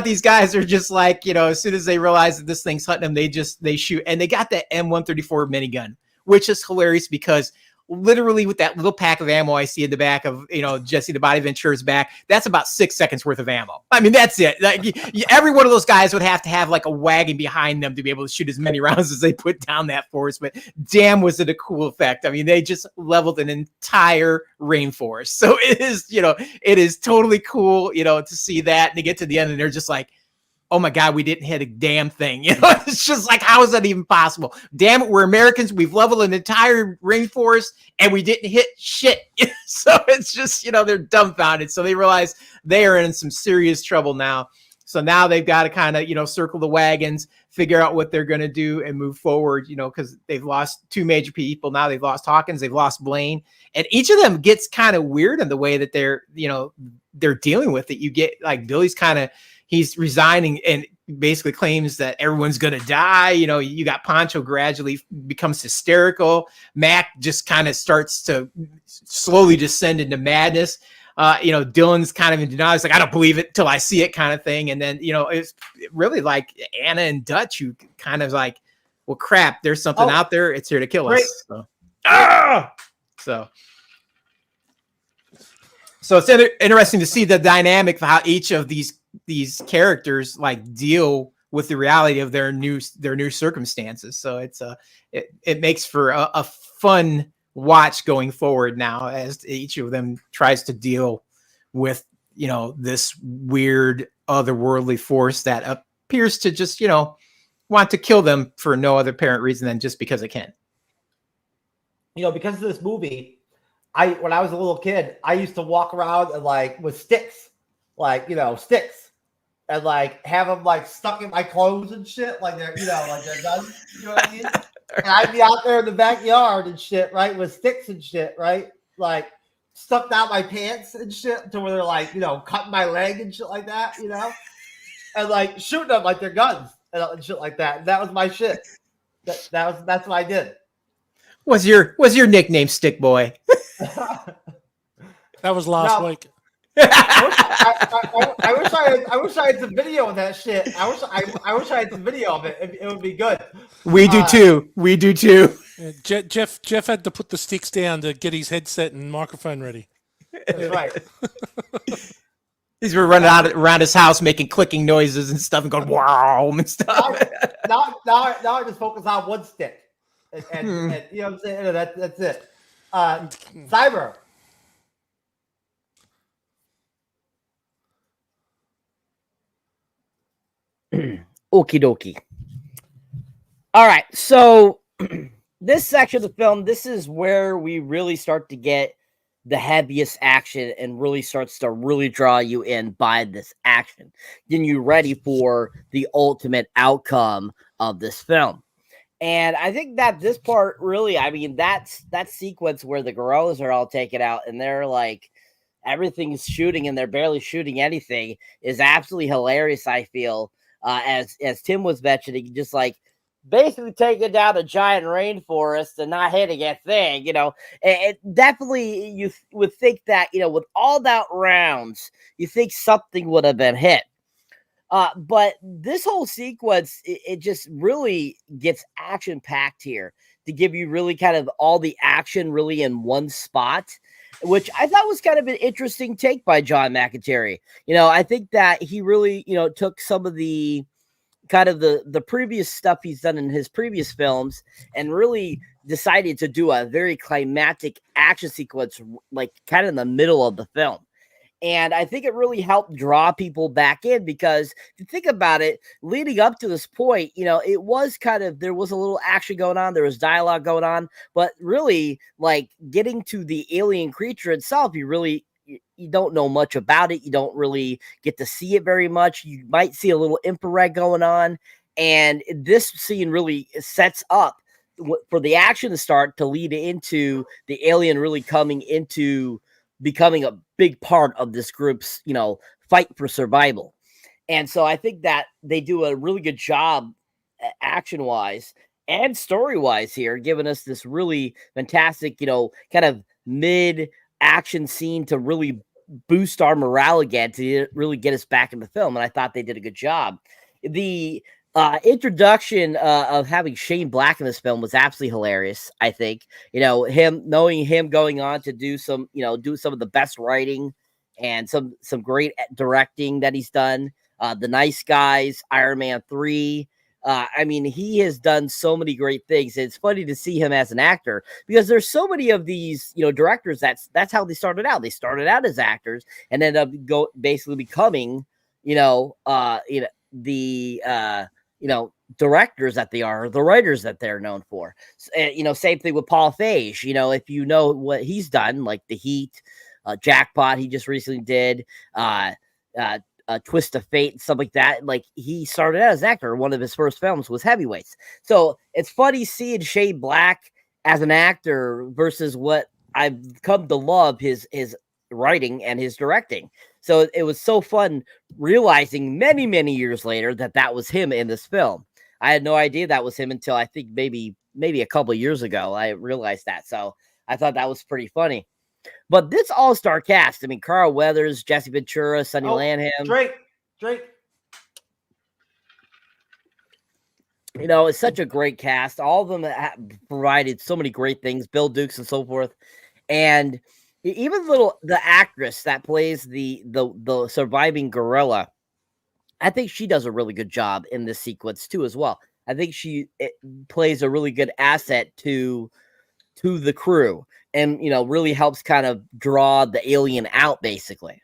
these guys are just like, as soon as they realize that this thing's hunting them, they shoot. And they got that M134 minigun, which is hilarious because literally with that little pack of ammo I see in the back of, Jesse the Body Ventura's back, that's about 6 seconds worth of ammo. I mean, that's it. Like every one of those guys would have to have like a wagon behind them to be able to shoot as many rounds as they put down that forest. But damn, was it a cool effect. I mean, they just leveled an entire rainforest. So it is totally cool, to see that and to get to the end and they're just like, oh my God, we didn't hit a damn thing. It's just like, how is that even possible? Damn it, we're Americans. We've leveled an entire rainforest and we didn't hit shit. So it's just, they're dumbfounded. So they realize they are in some serious trouble now. So now they've got to kind of, circle the wagons, figure out what they're going to do and move forward, because they've lost two major people. Now they've lost Hawkins, they've lost Blaine. And each of them gets kind of weird in the way that they're dealing with it. You get like Billy's he's resigning and basically claims that everyone's going to die. You got Pancho gradually becomes hysterical. Mac just kind of starts to slowly descend into madness. Dylan's kind of in denial. He's like, I don't believe it till I see it, kind of thing. And then, it's really like Anna and Dutch who kind of like, well, crap, there's something out there. It's here to kill us. So it's interesting to see the dynamic of how each of these characters like deal with the reality of their new circumstances. So it makes for a fun watch going forward now as each of them tries to deal with this weird otherworldly force that appears to just want to kill them for no other apparent reason than just because it can. Because of this movie, when I was a little kid, I used to walk around and like with sticks, sticks, and like have them like stuck in my clothes and shit, like they're like they're guns. You know what I mean? And I'd be out there in the backyard and shit, right, with sticks and shit, right, like stuck down my pants and shit to where they're like cutting my leg and shit like that, and like shooting them like they're guns and shit like that. And that was my shit. That's what I did. Was your nickname Stick Boy? That was last week. I wish I had some video of that shit. I wish I had some video of it. It would be good. We do too. Yeah, Jeff had to put the sticks down to get his headset and microphone ready. That's right. He's been running around his house making clicking noises and stuff and going wow and stuff. Now I just focus on one stick. And you know what I'm saying? That's it. Cyber. Okie dokie. All right, so this section of the film, this is where we really start to get the heaviest action and really starts to really draw you in by this action. Getting you ready for the ultimate outcome of this film. And I think that this part really, that sequence where the gorillas are all taken out and they're like, everything's shooting and they're barely shooting anything is absolutely hilarious, I feel. As Tim was mentioning, just like basically taking down a giant rainforest and not hitting a thing, it definitely you would think that, with all that rounds, you think something would have been hit. But this whole sequence, it just really gets action packed here to give you really kind of all the action really in one spot, which I thought was kind of an interesting take by John McAteer. I think that he really, took some of the kind of the previous stuff he's done in his previous films and really decided to do a very climactic action sequence, like kind of in the middle of the film. And I think it really helped draw people back in because if you think about it, leading up to this point, it was kind of, there was a little action going on. There was dialogue going on, but really like getting to the alien creature itself, you don't know much about it. You don't really get to see it very much. You might see a little infrared going on. And this scene really sets up for the action to start to lead into the alien really coming into becoming a big part of this group's, fight for survival. And so I think that they do a really good job action-wise and story-wise here, giving us this really fantastic, kind of mid-action scene to really boost our morale again, to really get us back in the film. And I thought they did a good job. The introduction of having Shane Black in this film was absolutely hilarious. I think, knowing him going on to do some of the best writing and some great directing that he's done. The Nice Guys, Iron Man 3. He has done so many great things. It's funny to see him as an actor because there's so many of these, directors that's how they started out. They started out as actors and ended up basically becoming, directors that they are, the writers that they're known for. Same thing with Paul Feig. If you know what he's done, like The Heat, Jackpot, he just recently did, Twist of Fate and stuff like that. Like he started out as an actor. One of his first films was Heavyweights. So it's funny seeing Shane Black as an actor versus what I've come to love his writing and his directing. So it was so fun realizing many, many years later that was him in this film. I had no idea that was him until I think maybe a couple of years ago I realized that. So I thought that was pretty funny. But this all-star cast, I mean, Carl Weathers, Jesse Ventura, Sonny Lanham. Drake. You know, it's such a great cast. All of them have provided so many great things, Bill Dukes and so forth. And even the actress that plays the surviving gorilla, I think she does a really good job in this sequence too as well. I think she plays a really good asset to the crew, and you know, really helps kind of draw the alien out basically.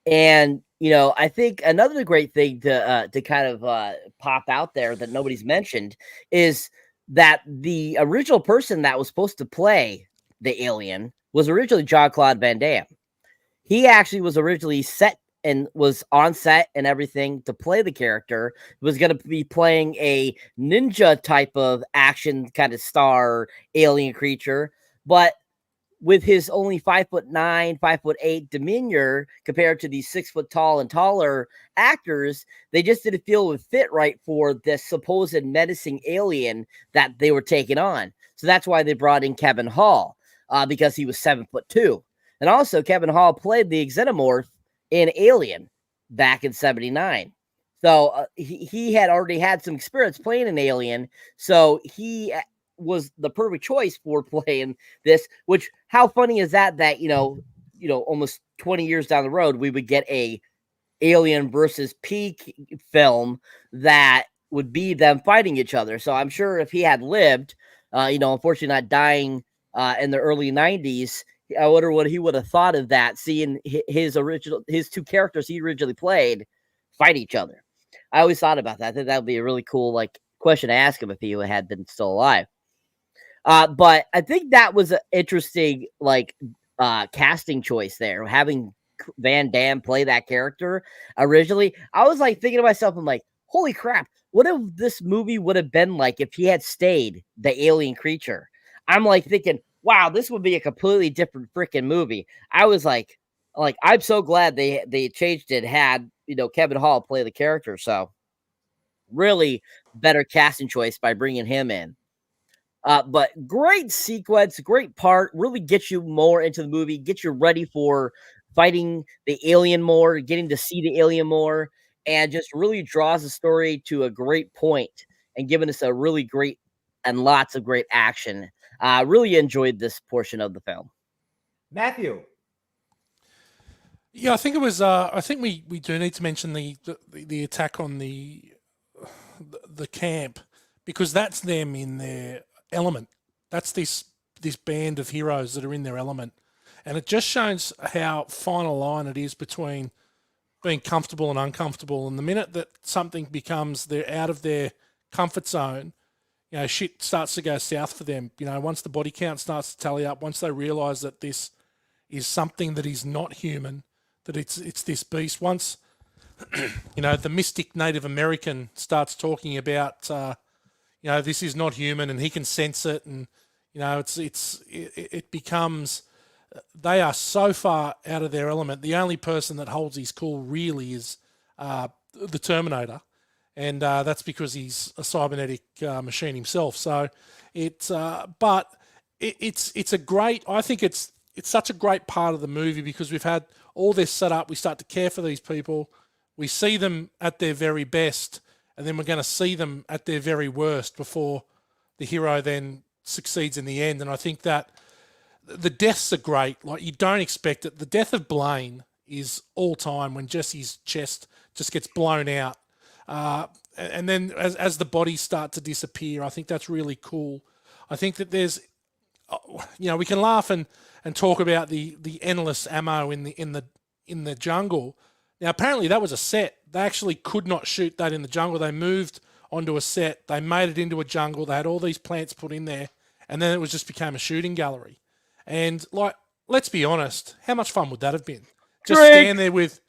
And you know, I think another great thing to kind of pop out there that nobody's mentioned is that the original person that was supposed to play the alien was originally Jean-Claude Van Damme. He actually was originally set and was on set and everything to play the character. He was going to be playing a ninja type of action kind of star alien creature, but with his only 5'9", 5'8" demeanor compared to these 6 foot tall and taller actors, they just didn't feel it would fit right for this supposed menacing alien that they were taking on. So that's why they brought in Kevin Hall, because he was 7'2". And also Kevin Hall played the xenomorph in Alien back in '79. So he had already had some experience playing an alien. So he was the perfect choice for playing this, which how funny is that, you know, almost 20 years down the road, we would get a Alien versus Peak film that would be them fighting each other. So I'm sure if he had lived, you know, unfortunately not dying in the early 90s, I wonder what he would have thought of that, seeing his two characters he originally played fight each other. I always thought about that. I think that would be a really cool question to ask him if he had been still alive. But I think that was an interesting casting choice there, having Van Damme play that character originally. I was thinking to myself, I'm like, holy crap, what if this movie would have been like if he had stayed the alien creature? I'm thinking, wow, this would be a completely different freaking movie. I was like, I'm so glad they changed it, had, you know, Kevin Hall play the character. So really better casting choice by bringing him in. But great sequence, great part, really gets you more into the movie, get you ready for fighting the alien more, getting to see the alien more, and just really draws the story to a great point and giving us a really great and lots of great action. Really enjoyed this portion of the film. Matthew. Yeah, I think it was. I think we do need to mention the attack on the camp, because that's them in their element. That's this band of heroes that are in their element, and it just shows how fine a line it is between being comfortable and uncomfortable. And the minute that something becomes they're out of their comfort zone, you know, shit starts to go south for them. You know, once the body count starts to tally up, once they realise that this is something that is not human, that it's this beast. Once, you know, the mystic Native American starts talking about, you know, this is not human, and he can sense it, and you know, it becomes, they are so far out of their element. The only person that holds his cool really is the Terminator. And that's because he's a cybernetic machine himself. So it's a great. I think it's such a great part of the movie, because we've had all this set up. We start to care for these people. We see them at their very best, and then we're going to see them at their very worst before the hero then succeeds in the end. And I think that the deaths are great. Like, you don't expect it. The death of Blaine is all time, when Jesse's chest just gets blown out. And then as the bodies start to disappear, I think that's really cool. I think that there's, you know, we can laugh and talk about the endless ammo in the jungle. Now, apparently that was a set. They actually could not shoot that in the jungle. They moved onto a set. They made it into a jungle. They had all these plants put in there, and then it just became a shooting gallery. And let's be honest, how much fun would that have been? Just stand there with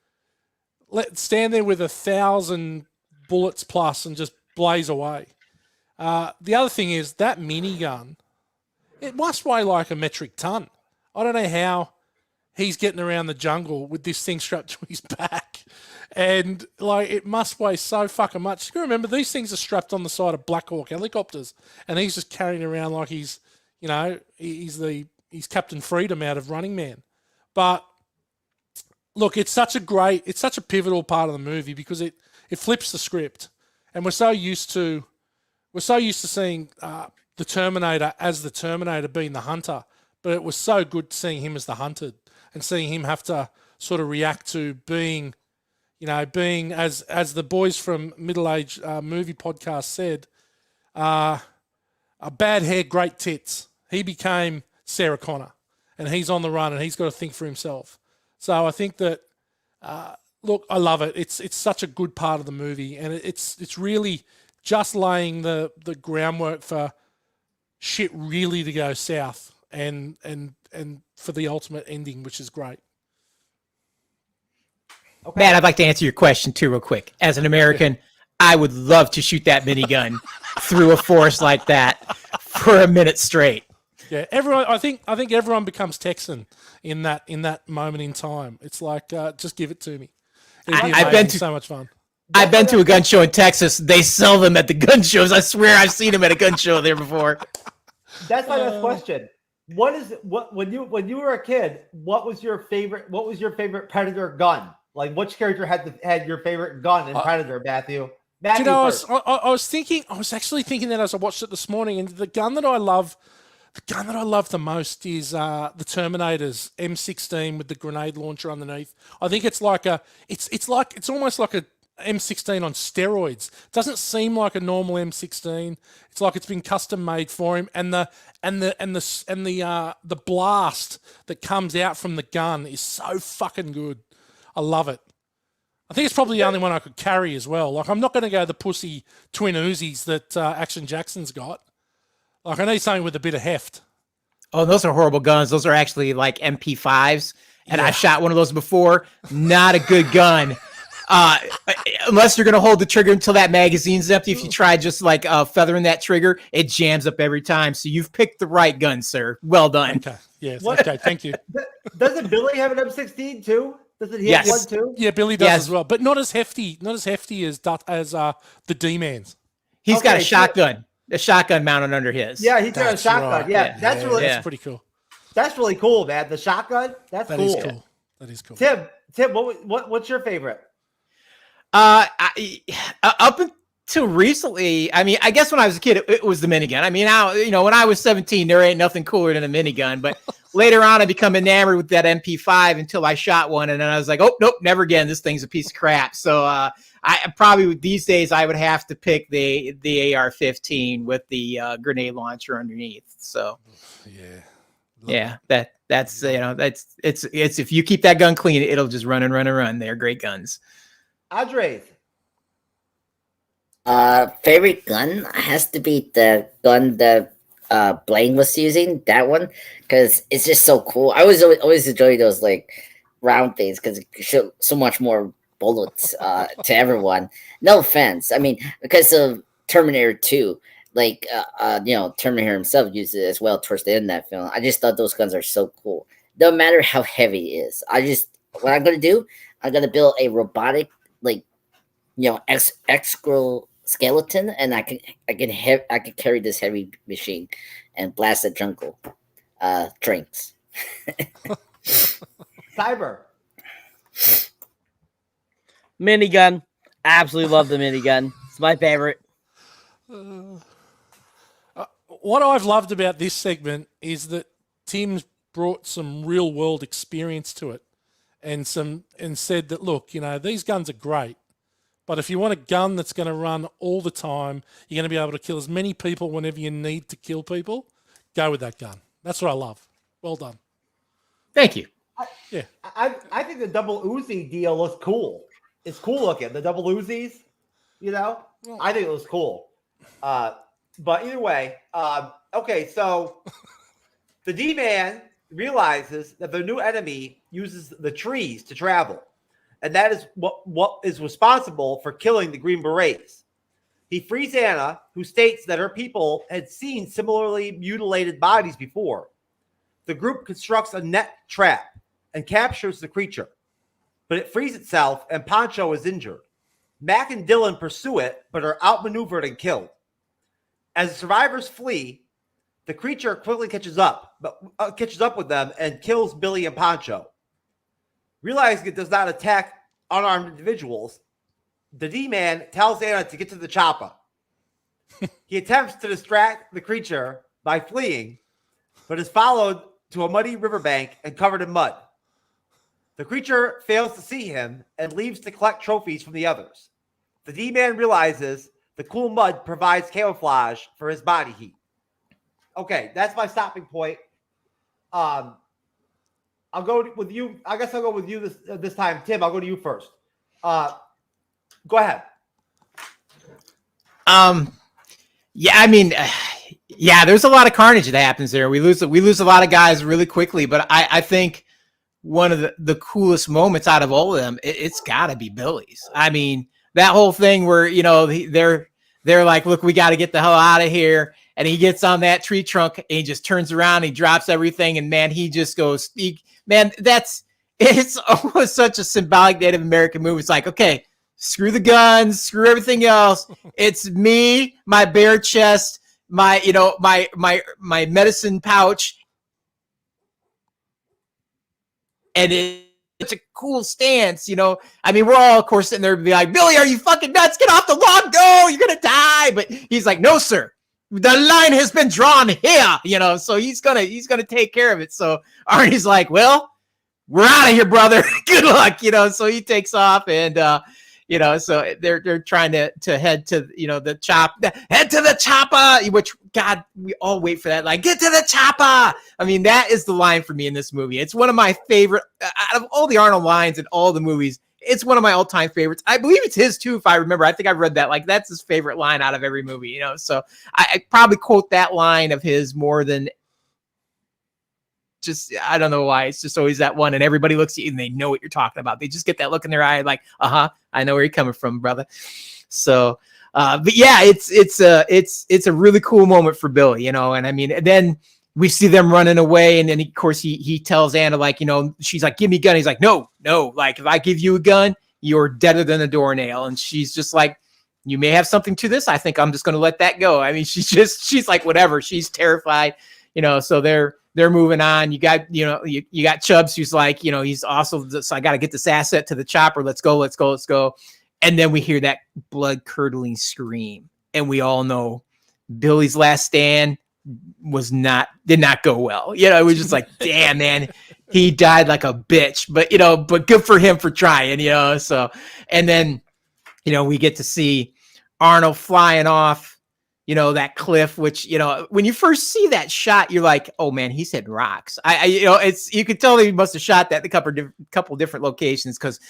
1,000 bullets plus and just blaze away. The other thing is that minigun, it must weigh like a metric ton. I don't know how he's getting around the jungle with this thing strapped to his back. And it must weigh so fucking much. You remember, these things are strapped on the side of Black Hawk helicopters, and he's just carrying around like he's, you know, he's the he's Captain Freedom out of Running Man. But look, it's such a pivotal part of the movie because it flips the script, and we're so used to seeing the Terminator as the Terminator being the hunter, but it was so good seeing him as the hunted and seeing him have to sort of react to being as the boys from Middle Age Movie Podcast said, a bad hair, great tits. He became Sarah Connor, and he's on the run, and he's got to think for himself. So I think that, look, I love it. It's such a good part of the movie, and it's really just laying the groundwork for shit really to go south, and for the ultimate ending, which is great. Okay. Matt, I'd like to answer your question too, real quick. As an American, I would love to shoot that minigun through a forest like that for a minute straight. Yeah, everyone. I think everyone becomes Texan in that moment in time. It's like, just give it to me. I've been to so much fun. I've been to a gun show in Texas. They sell them at the gun shows. I swear I've seen them at a gun show there before. That's my next question. When you were a kid, what was your favorite Predator gun? Like, which character had your favorite gun in Predator, Matthew? Do you know, I was actually thinking that as I watched it this morning, and the gun that I love the most is the Terminator's M16 with the grenade launcher underneath. I think it's almost like a M16 on steroids. It doesn't seem like a normal M16. It's like it's been custom made for him, and the blast that comes out from the gun is so fucking good. I love it. I think it's probably the only one I could carry as well. Like, I'm not going to go the pussy twin Uzis that Action Jackson's got. Like, I need something with a bit of heft. Oh, those are horrible guns. Those are actually like MP5s, and I've shot one of those before. Not a good gun. Unless you're going to hold the trigger until that magazine's empty. If you try just like feathering that trigger, it jams up every time. So you've picked the right gun, sir. Well done. Okay. Yes. Okay. Thank you. Doesn't Billy have an M16 too? Does it hit one too? Yeah, Billy does as well, but not as hefty. Not as hefty as the D-Man's. He's got a shotgun. A shotgun mounted under his. Yeah, he's got a shotgun. Right. Yeah, that's pretty cool. That's really cool, man. The shotgun. That's That cool. is cool. That is cool. Tim, what's your favorite? Up until recently, I mean, I guess when I was a kid, it was the minigun. I mean, now, when I was 17, there ain't nothing cooler than a minigun. But later on, I become enamored with that MP5 until I shot one, and then I was like, oh nope, never again. This thing's a piece of crap. So I probably these days I would have to pick the AR-15 with the grenade launcher underneath. So that's it's if you keep that gun clean, it'll just run and run and run. They're great guns. Andres. Favorite gun has to be the gun that Blaine was using, that one, because it's just so cool. I always enjoy those like round things because it show so much more bullets to everyone. No offense, I mean, because of Terminator 2, like Terminator himself used it as well towards the end of that film. I just thought those guns are so cool. No matter how heavy it is, what I'm gonna do, I'm gonna build a robotic exoskeleton, and I can carry this heavy machine and blast the jungle drinks. Cyber. Minigun. Absolutely love the minigun. It's my favorite. What I've loved about this segment is that Tim's brought some real world experience to it, and said that, look, these guns are great, but if you want a gun that's going to run all the time, you're going to be able to kill as many people whenever you need to kill people, go with that gun. That's what I love. Well done. Thank you. I think the double Uzi deal looks cool. It's cool looking. The double Uzis, I think it was cool. But either way, okay, so the D-Man realizes that the new enemy uses the trees to travel, and that is what is responsible for killing the Green Berets. He frees Anna, who states that her people had seen similarly mutilated bodies before. The group constructs a net trap and captures the creature, but it frees itself and Poncho is injured. Mac and Dylan pursue it, but are outmaneuvered and killed. As the survivors flee, The creature quickly catches up with them and kills Billy and Poncho. Realizing it does not attack unarmed individuals, the D-Man tells Anna to get to the chopper. He attempts to distract the creature by fleeing, but is followed to a muddy riverbank and covered in mud. The creature fails to see him and leaves to collect trophies from the others. The D-Man realizes the cool mud provides camouflage for his body heat. Okay, that's my stopping point. I'll go with you. I guess I'll go with you this time. Tim, I'll go to you first. Go ahead. Yeah, I mean, yeah, there's a lot of carnage that happens there. We lose a lot of guys really quickly, but I think one of the coolest moments out of all of them, it's got to be Billy's. I mean, that whole thing where, you know, they're like, look, we got to get the hell out of here. And he gets on that tree trunk and he just turns around, he drops everything. And man, he just goes, it's almost such a symbolic Native American movie. It's like, okay, screw the guns, screw everything else. It's me, my bare chest, my medicine pouch. And it's a cool stance, you know. I mean, we're all, of course, sitting there and be like, Billy, are you fucking nuts? Get off the log, go, you're gonna die. But he's like, no, sir. The line has been drawn here, you know, so he's gonna take care of it. So Arnie's like, well, we're out of here, brother. Good luck, you know. So he takes off, and you know, so they're trying to head to, you know, head to the chopper. Which, God, we all wait for that. Like, get to the chopper. I mean, that is the line for me in this movie. It's one of my favorite out of all the Arnold lines in all the movies. It's one of my all-time favorites. I believe it's his too, if I remember. I think I've read that. Like, that's his favorite line out of every movie, you know. So I probably quote that line of his more than just, I don't know why. It's just always that one, and everybody looks at you and they know what you're talking about. They just get that look in their eye, like, I know where you're coming from, brother. So, but yeah, it's a really cool moment for Billy, you know. And I mean, then we see them running away, and then of course he tells Anna, like, you know, she's like, give me a gun. He's like, no, like, if I give you a gun, you're deader than a doornail. And she's just like, you may have something to this. I think I'm just going to let that go. I mean, she's like, whatever. She's terrified, you know. So they're moving on. You got, you know, you got Chubbs, who's like, you know, he's also, so I got to get this asset to the chopper. Let's go. And then we hear that blood curdling scream, and we all know Billy's last stand did not go well. You know, it was just like, damn, man, he died like a bitch, but, you know, but good for him for trying, you know. So, and then, you know, we get to see Arnold flying off, you know, that cliff, which, you know, when you first see that shot, you're like, oh man, he's hitting rocks. You know, you could tell he must have shot that in a couple different locations, because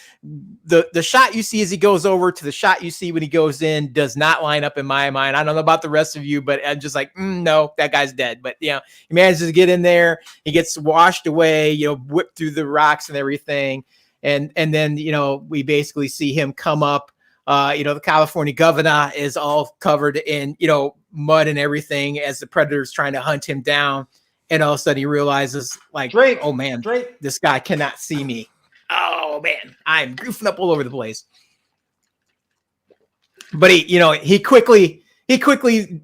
the shot you see as he goes over to the shot you see when he goes in does not line up in my mind. I don't know about the rest of you, but I'm just like, no, that guy's dead. But, you know, he manages to get in there. He gets washed away, you know, whipped through the rocks and everything. And then, you know, we basically see him come up. You know, the California governor is all covered in, you know, mud and everything as the predator's trying to hunt him down. And all of a sudden he realizes, like, oh man, this guy cannot see me. Oh man, I'm goofing up all over the place. But he quickly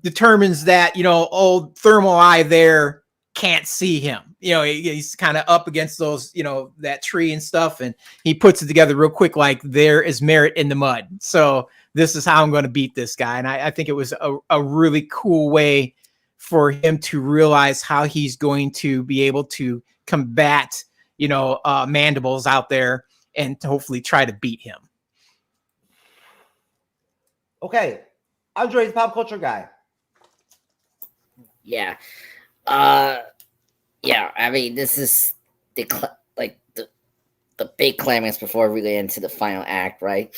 determines that, you know, old thermal eye there can't see him. You know, he's kind of up against those, you know, that tree and stuff. And he puts it together real quick, like, there is merit in the mud. So this is how I'm going to beat this guy. And I think it was a really cool way for him to realize how he's going to be able to combat, you know, Mandibles out there and to hopefully try to beat him. Okay. Andre's pop culture guy. Yeah. Yeah, I mean, this is the big climax before we get into the final act, right?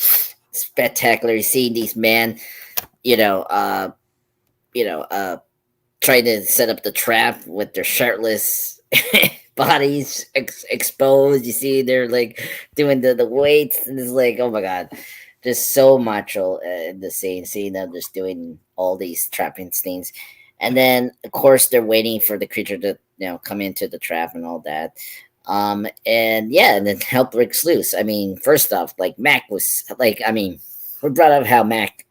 Spectacular seeing these men, trying to set up the trap with their shirtless bodies exposed. You see, they're like doing the weights, and it's like, oh my god, just so macho in the scene, seeing them just doing all these trapping things. And then, of course, they're waiting for the creature to, come into the trap and all that. And then help breaks loose. I mean, first off, like, Mac was like, I mean, we brought up how Mac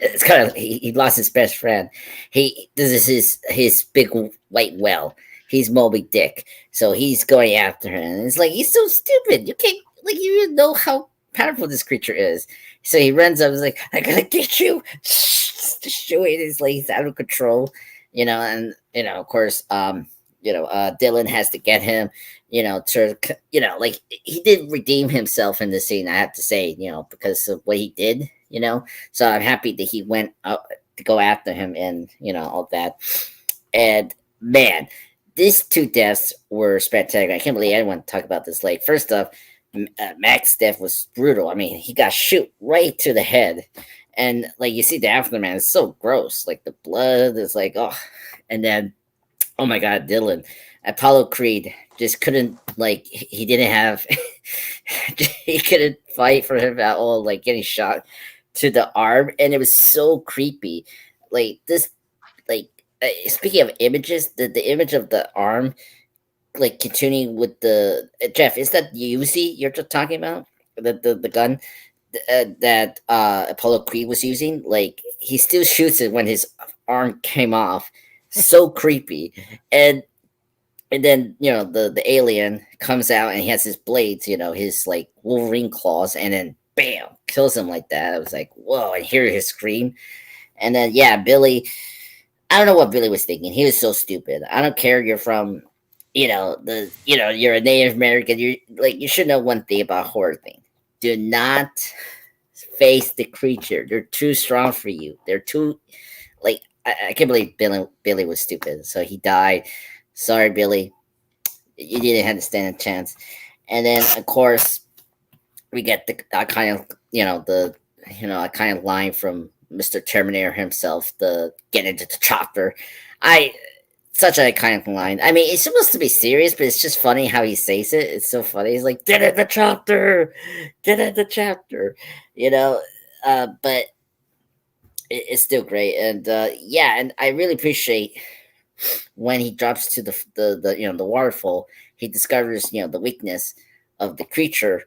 it's kind of he lost his best friend. This is his big white whale. He's Moby Dick, so he's going after him. And it's like he's so stupid. You can't you know how powerful this creature is. So he runs up. He's like, "I gotta get you!" Destroying is like he's out of control, and of course, Dylan has to get him, like he did redeem himself in the scene. I have to say, because of what he did, So I'm happy that he went out to go after him and all that. And man, these two deaths were spectacular. I can't believe anyone talk about this. Like, first off, Mac's death was brutal. I mean, he got shoot right to the head. And like you see the aftermath, it's so gross. Like the blood is like, oh. And then, oh my God, Dylan. Apollo Creed just couldn't, like, he didn't have, he couldn't fight for him at all, like getting shot to the arm. And it was so creepy. Like this, like, speaking of images, the image of the arm, like continuing with the Jeff, is that Uzi you're just talking about? The gun that Apollo Creed was using? Like he still shoots it when his arm came off. So creepy. And then the alien comes out and he has his blades, his like Wolverine claws, and then bam, kills him like that. I was like, whoa! And hear his scream. And then Billy. I don't know what Billy was thinking. He was so stupid. I don't care. You're from, you're a Native American. You should know one thing about horror thing. Do not face the creature. They're too strong for you. They're too, like, I can't believe Billy was stupid. So he died. Sorry, Billy. You didn't have to stand a chance. And then, of course, we get the kind of line from Mr. Terminator himself, the get into the chopper. Such an iconic line. I mean, it's supposed to be serious, but it's just funny how he says it. It's so funny. He's like, get in the chopper, get in the chopper, but it's still great. And and I really appreciate when he drops to the waterfall, he discovers, the weakness of the creature,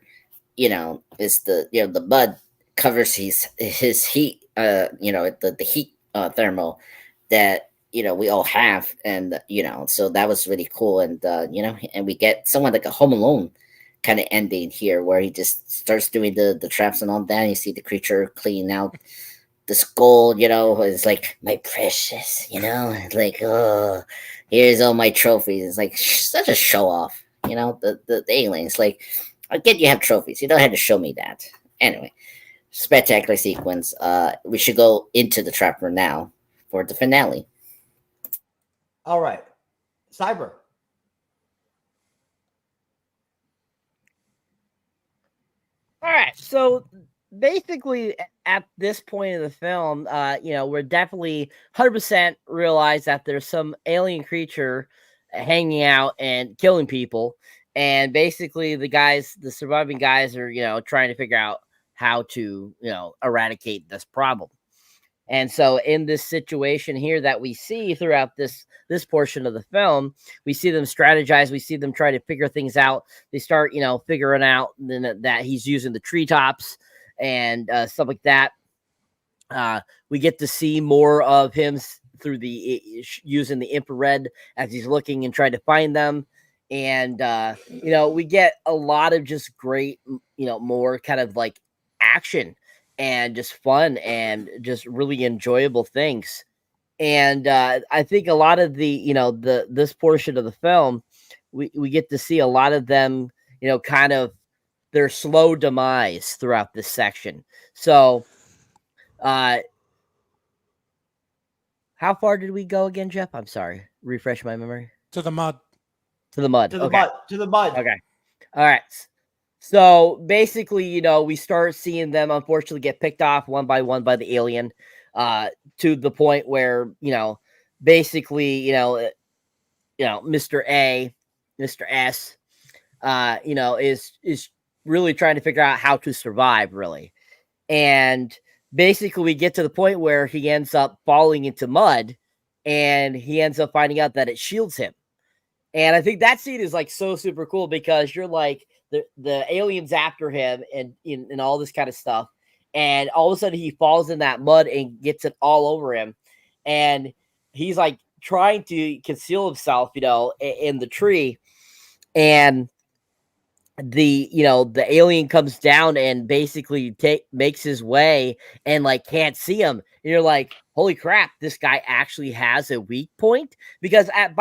is the mud covers his heat, the heat thermal that we all have, and so that was really cool. And and we get someone like a Home Alone kind of ending here, where he just starts doing the traps and all that, and you see the creature cleaning out the skull. It's like, my precious, like, oh, here's all my trophies. It's like such a show off. The aliens, like, I get you have trophies, you don't have to show me that. Anyway, spectacular sequence. We should go into the trapper now for the finale. All right, Cyber. All right, so basically at this point of the film, we're definitely 100% realize that there's some alien creature hanging out and killing people, and basically the surviving guys are trying to figure out how to eradicate this problem. And so in this situation here that we see throughout this portion of the film, we see them strategize. We see them try to figure things out. They start, figuring out that he's using the treetops and stuff like that. We get to see more of him through using the infrared as he's looking and trying to find them. And, we get a lot of just great, more kind of like action and just fun and just really enjoyable things. And I think a lot of this portion of the film, we get to see a lot of them, kind of their slow demise throughout this section. So how far did we go again, Jeff? I'm sorry. Refresh my memory. To the mud. To the mud. To the okay. mud. To the mud. Okay. All right. So basically, we start seeing them unfortunately get picked off one by one by the alien, to the point where, basically, Mr. A, Mr. S, is really trying to figure out how to survive, really. And basically we get to the point where he ends up falling into mud, and he ends up finding out that it shields him. And I think that scene is like so super cool, because you're like, the aliens after him and all this kind of stuff. and all of a sudden he falls in that mud and gets it all over him, and he's like trying to conceal himself, in the tree, and the alien comes down and basically makes his way and like can't see him, and you're like, holy crap, this guy actually has a weak point, because at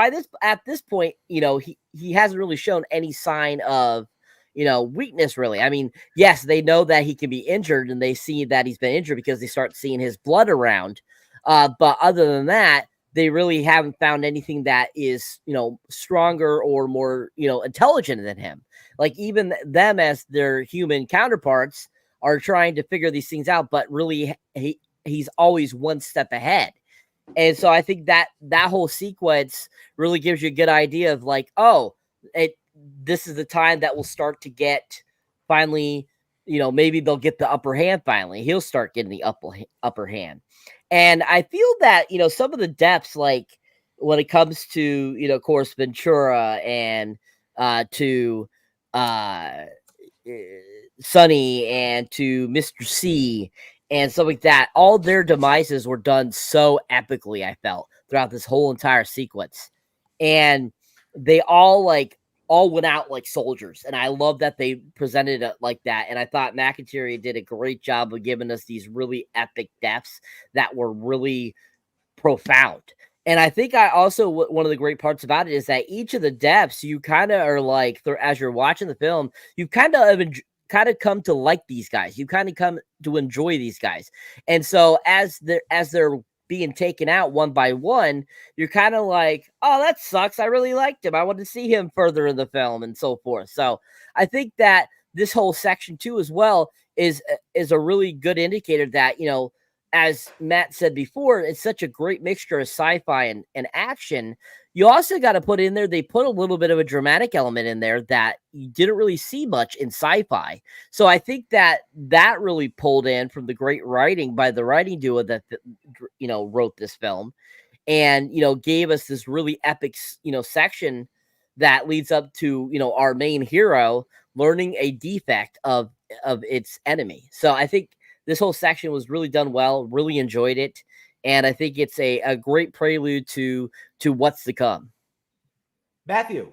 this point, he hasn't really shown any sign of weakness, really. I mean, yes, they know that he can be injured, and they see that he's been injured because they start seeing his blood around, but other than that, they really haven't found anything that is, stronger or more, intelligent than him. Like, even them as their human counterparts are trying to figure these things out, but really he's always one step ahead. And so I think that whole sequence really gives you a good idea of like, this is the time that will start to get finally, maybe they'll get the upper hand finally. He'll start getting the upper hand. And I feel that, some of the depths, like when it comes to, of course, Ventura and to Sonny and to Mr. C and stuff like that, all their demises were done so epically, I felt, throughout this whole entire sequence. And they all went out like soldiers. And I love that they presented it like that. And I thought McIntyre did a great job of giving us these really epic deaths that were really profound. And I think one of the great parts about it is that each of the deaths, you kind of are like, as you're watching the film, you kind of come to like these guys. You kind of come to enjoy these guys. And so as they're being taken out one by one, you're kind of like, oh, that sucks. I really liked him. I want to see him further in the film and so forth. So I think that this whole section 2 as well is a really good indicator that, as Matt said before, it's such a great mixture of sci-fi and action. You also got to put in there, they put a little bit of a dramatic element in there that you didn't really see much in sci-fi. So I think that really pulled in from the great writing by the writing duo that, wrote this film, and, gave us this really epic, section that leads up to, our main hero learning a defect of its enemy. So I think this whole section was really done well, really enjoyed it. And I think it's a great prelude to what's to come. Matthew.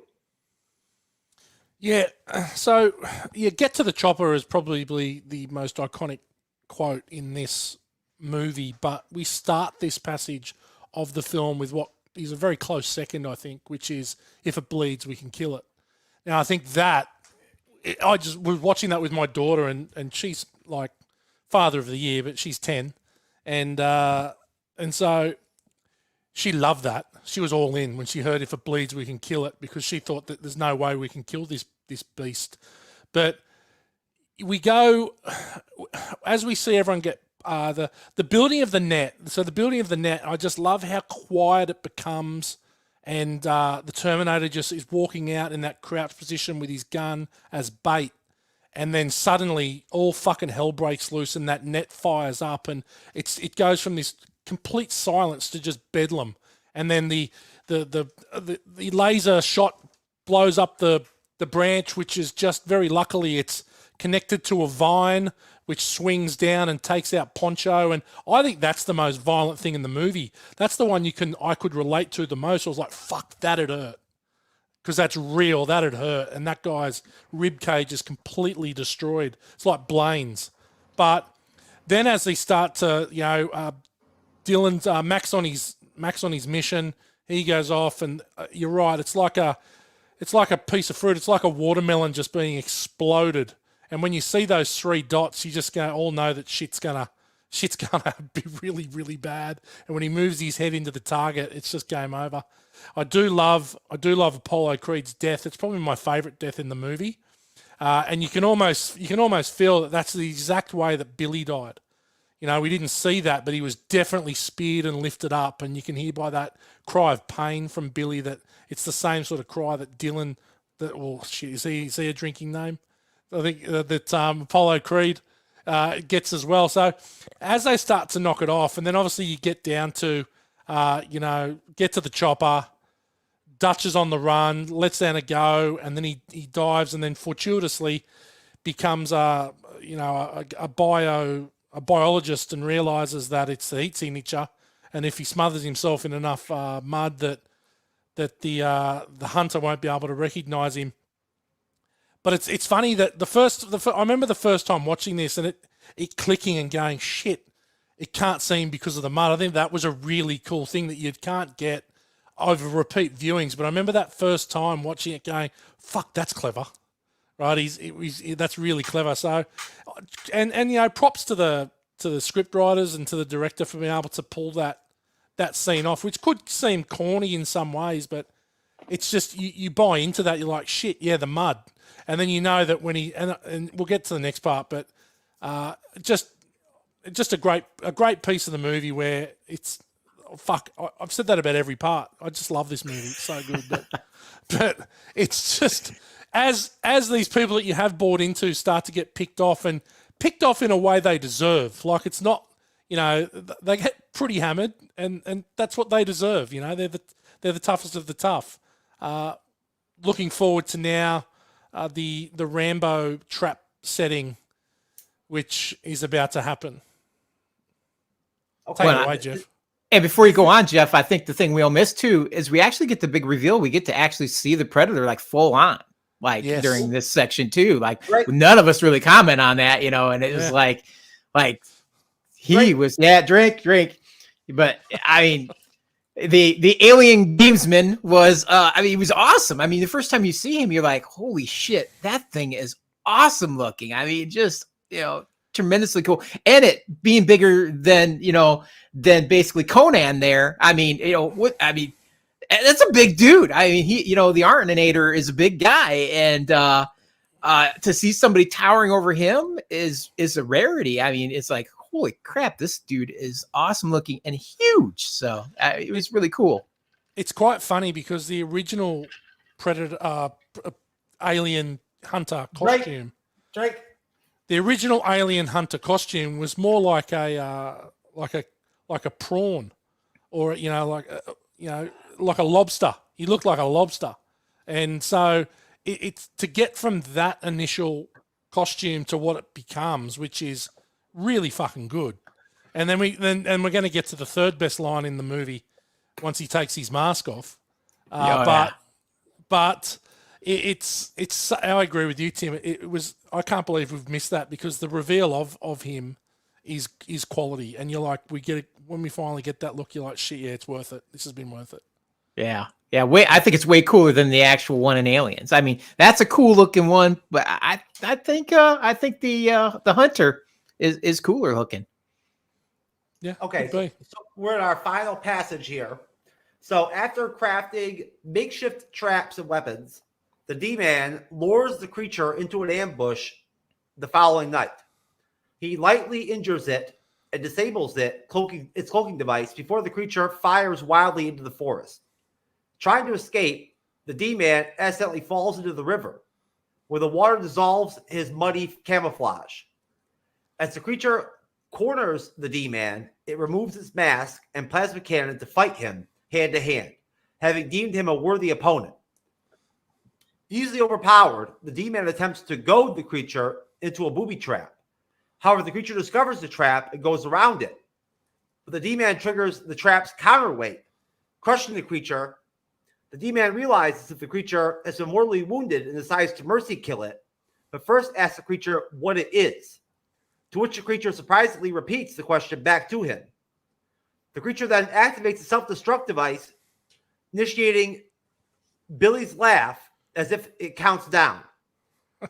Yeah. So, get to the chopper is probably the most iconic quote in this movie. But we start this passage of the film with what is a very close second, I think, which is, if it bleeds, we can kill it. Now, I think I just was watching that with my daughter, and she's like Father of the Year, but she's 10. And so she loved that. She was all in when she heard, if it bleeds, we can kill it, because she thought that there's no way we can kill this beast. But we go, as we see everyone get the building of the net. So the building of the net, I just love how quiet it becomes. And the Terminator just is walking out in that crouched position with his gun as bait. And then suddenly all fucking hell breaks loose and that net fires up, and it goes from this complete silence to just bedlam. And then the laser shot blows up the branch, which is just, very luckily, it's connected to a vine which swings down and takes out Poncho. And I think that's the most violent thing in the movie. That's the one I could relate to the most. I was like, fuck, that'd hurt. Because that's real, that'd hurt. And that guy's rib cage is completely destroyed. It's like Blaine's. But then as they start to, Dylan's Max on his mission, he goes off, and you're right. It's like a piece of fruit. It's like a watermelon just being exploded. And when you see those 3 dots, you just all know that shit's gonna be really, really bad. And when he moves his head into the target, it's just game over. I do love Apollo Creed's death. It's probably my favorite death in the movie. And you can almost feel that that's the exact way that Billy died. We didn't see that, but he was definitely speared and lifted up, and you can hear by that cry of pain from Billy that it's the same sort of cry that Dylan. Is he a drinking name? I think that Apollo Creed gets as well. So as they start to knock it off, and then obviously you get down to, get to the chopper. Dutch is on the run, lets down a go, and then he dives, and then fortuitously becomes a bio a biologist and realizes that it's the heat signature, and if he smothers himself in enough mud that the hunter won't be able to recognize him. But it's funny that I remember the first time watching this and it clicking and going, shit, it can't see him because of the mud. I think that was a really cool thing that you can't get over repeat viewings. But I remember that first time watching it going, fuck, that's clever. Right? That's really clever. So, and props to the script writers and to the director for being able to pull that scene off, which could seem corny in some ways, but it's just you buy into that. You're like, shit, yeah, the mud, and then you know that when and we'll get to the next part, but just a great piece of the movie where it's I've said that about every part. I just love this movie. It's so good, but it's just as these people that you have bought into start to get picked off in a way they deserve. Like, it's not, they get pretty hammered, and that's what they deserve. They're the toughest of the tough. Looking forward to now the Rambo trap setting, which is about to happen. Okay. Take it away, Jeff. And before you go on, Jeff, I think the thing we all missed too is we actually get the big reveal. We get to actually see the Predator like full on, Yes. during this section too. Like, right. None of us really comment on that, and it was like he Right. was drink. But I mean, the alien gamesman was he was awesome. I mean, the first time you see him, you're like, holy shit, that thing is awesome looking. I mean, just tremendously cool. And it being bigger than basically Conan there. I mean, that's a big dude. I mean, he, the Artonator is a big guy, and to see somebody towering over him is a rarity. I mean, it's like, holy crap, this dude is awesome looking and huge. So it was really cool. It's quite funny because the original Predator alien hunter costume, Drake. the original alien hunter costume was more like a prawn, or like a lobster. He looked like a lobster, and so it's to get from that initial costume to what it becomes, which is really fucking good. And then we're going to get to the third best line in the movie once he takes his mask off. But it's I agree with you, Tim. I can't believe we've missed that, because the reveal of him is quality, and you're like, we get it when we finally get that look. You're like, shit, yeah, it's worth it. This has been worth it. Yeah. I think it's way cooler than the actual one in Aliens. I mean, that's a cool looking one, but I think the Hunter is cooler looking. Yeah. Okay. So we're in our final passage here. So after crafting makeshift traps and weapons, the D-Man lures the creature into an ambush the following night. He lightly injures it and disables its cloaking device before the creature fires wildly into the forest. Trying to escape, the D-Man accidentally falls into the river, where the water dissolves his muddy camouflage. As the creature corners the D-Man, it removes its mask and plasma cannon to fight him hand to hand, having deemed him a worthy opponent. Easily overpowered, the D-Man attempts to goad the creature into a booby trap. However, the creature discovers the trap and goes around it. But the D-Man triggers the trap's counterweight, crushing the creature. The D-Man realizes that the creature has been mortally wounded and decides to mercy kill it, but first asks the creature what it is, to which the creature surprisingly repeats the question back to him. The creature then activates a self-destruct device, initiating Billy's laugh as if it counts down.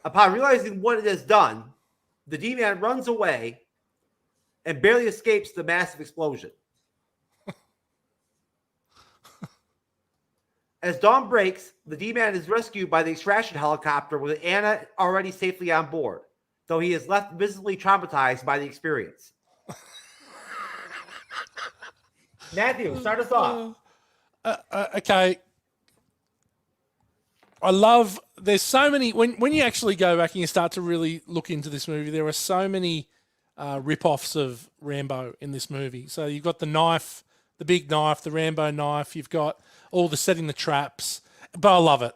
Upon realizing what it has done, the D-Man runs away and barely escapes the massive explosion. As dawn breaks, the D-Man is rescued by the extraction helicopter with Anna already safely on board, though he is left visibly traumatized by the experience. Matthew, start us off. Okay. There's so many, when you actually go back and you start to really look into this movie, there are so many rip-offs of Rambo in this movie. So you've got the knife, the big knife, the Rambo knife. You've got all the setting the traps. But I love it.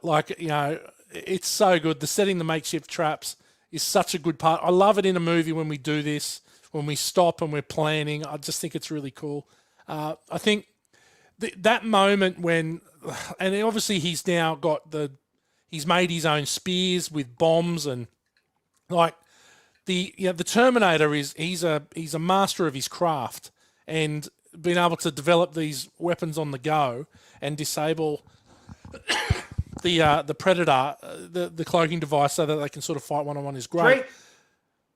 It's so good. The setting the makeshift traps is such a good part. I love it in a movie when we do this, when we stop and we're planning. I just think it's really cool. I think that moment when, and obviously he's now got he's made his own spears with bombs, and like the Terminator he's a master of his craft, and being able to develop these weapons on the go and disable the Predator, the cloaking device, so that they can sort of fight one-on-one is great.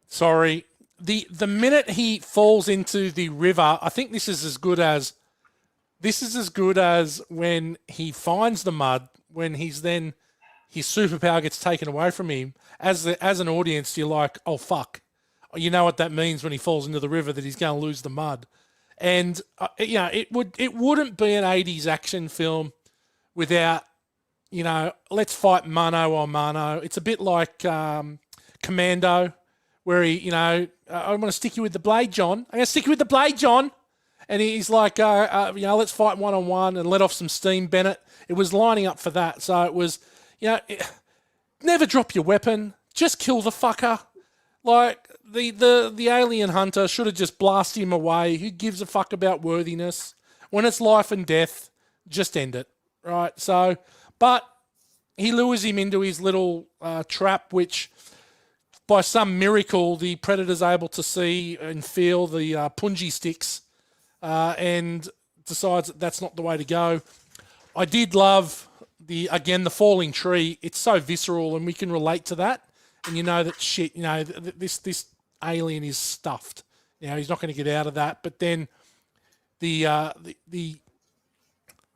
Sorry. The minute he falls into the river, I think this is as good as when he finds the mud, when his superpower gets taken away from him. As an audience, you're like, oh fuck, you know what that means when he falls into the river, that he's going to lose the mud. And it wouldn't be an 80s action film without, let's fight mano a mano. It's a bit like Commando, where he, I want to stick you with the blade, John. I'm going to stick you with the blade, John. And he's like, let's fight one-on-one and let off some steam, Bennett. It was lining up for that. So it was, never drop your weapon. Just kill the fucker. Like, the alien hunter should have just blasted him away. Who gives a fuck about worthiness? When it's life and death, just end it, right? So, but he lures him into his little trap, which by some miracle the Predator's able to see and feel the punji sticks, and decides that that's not the way to go. I did love the falling tree. It's so visceral, and we can relate to that. And that shit, this alien is stuffed. He's not going to get out of that. But then the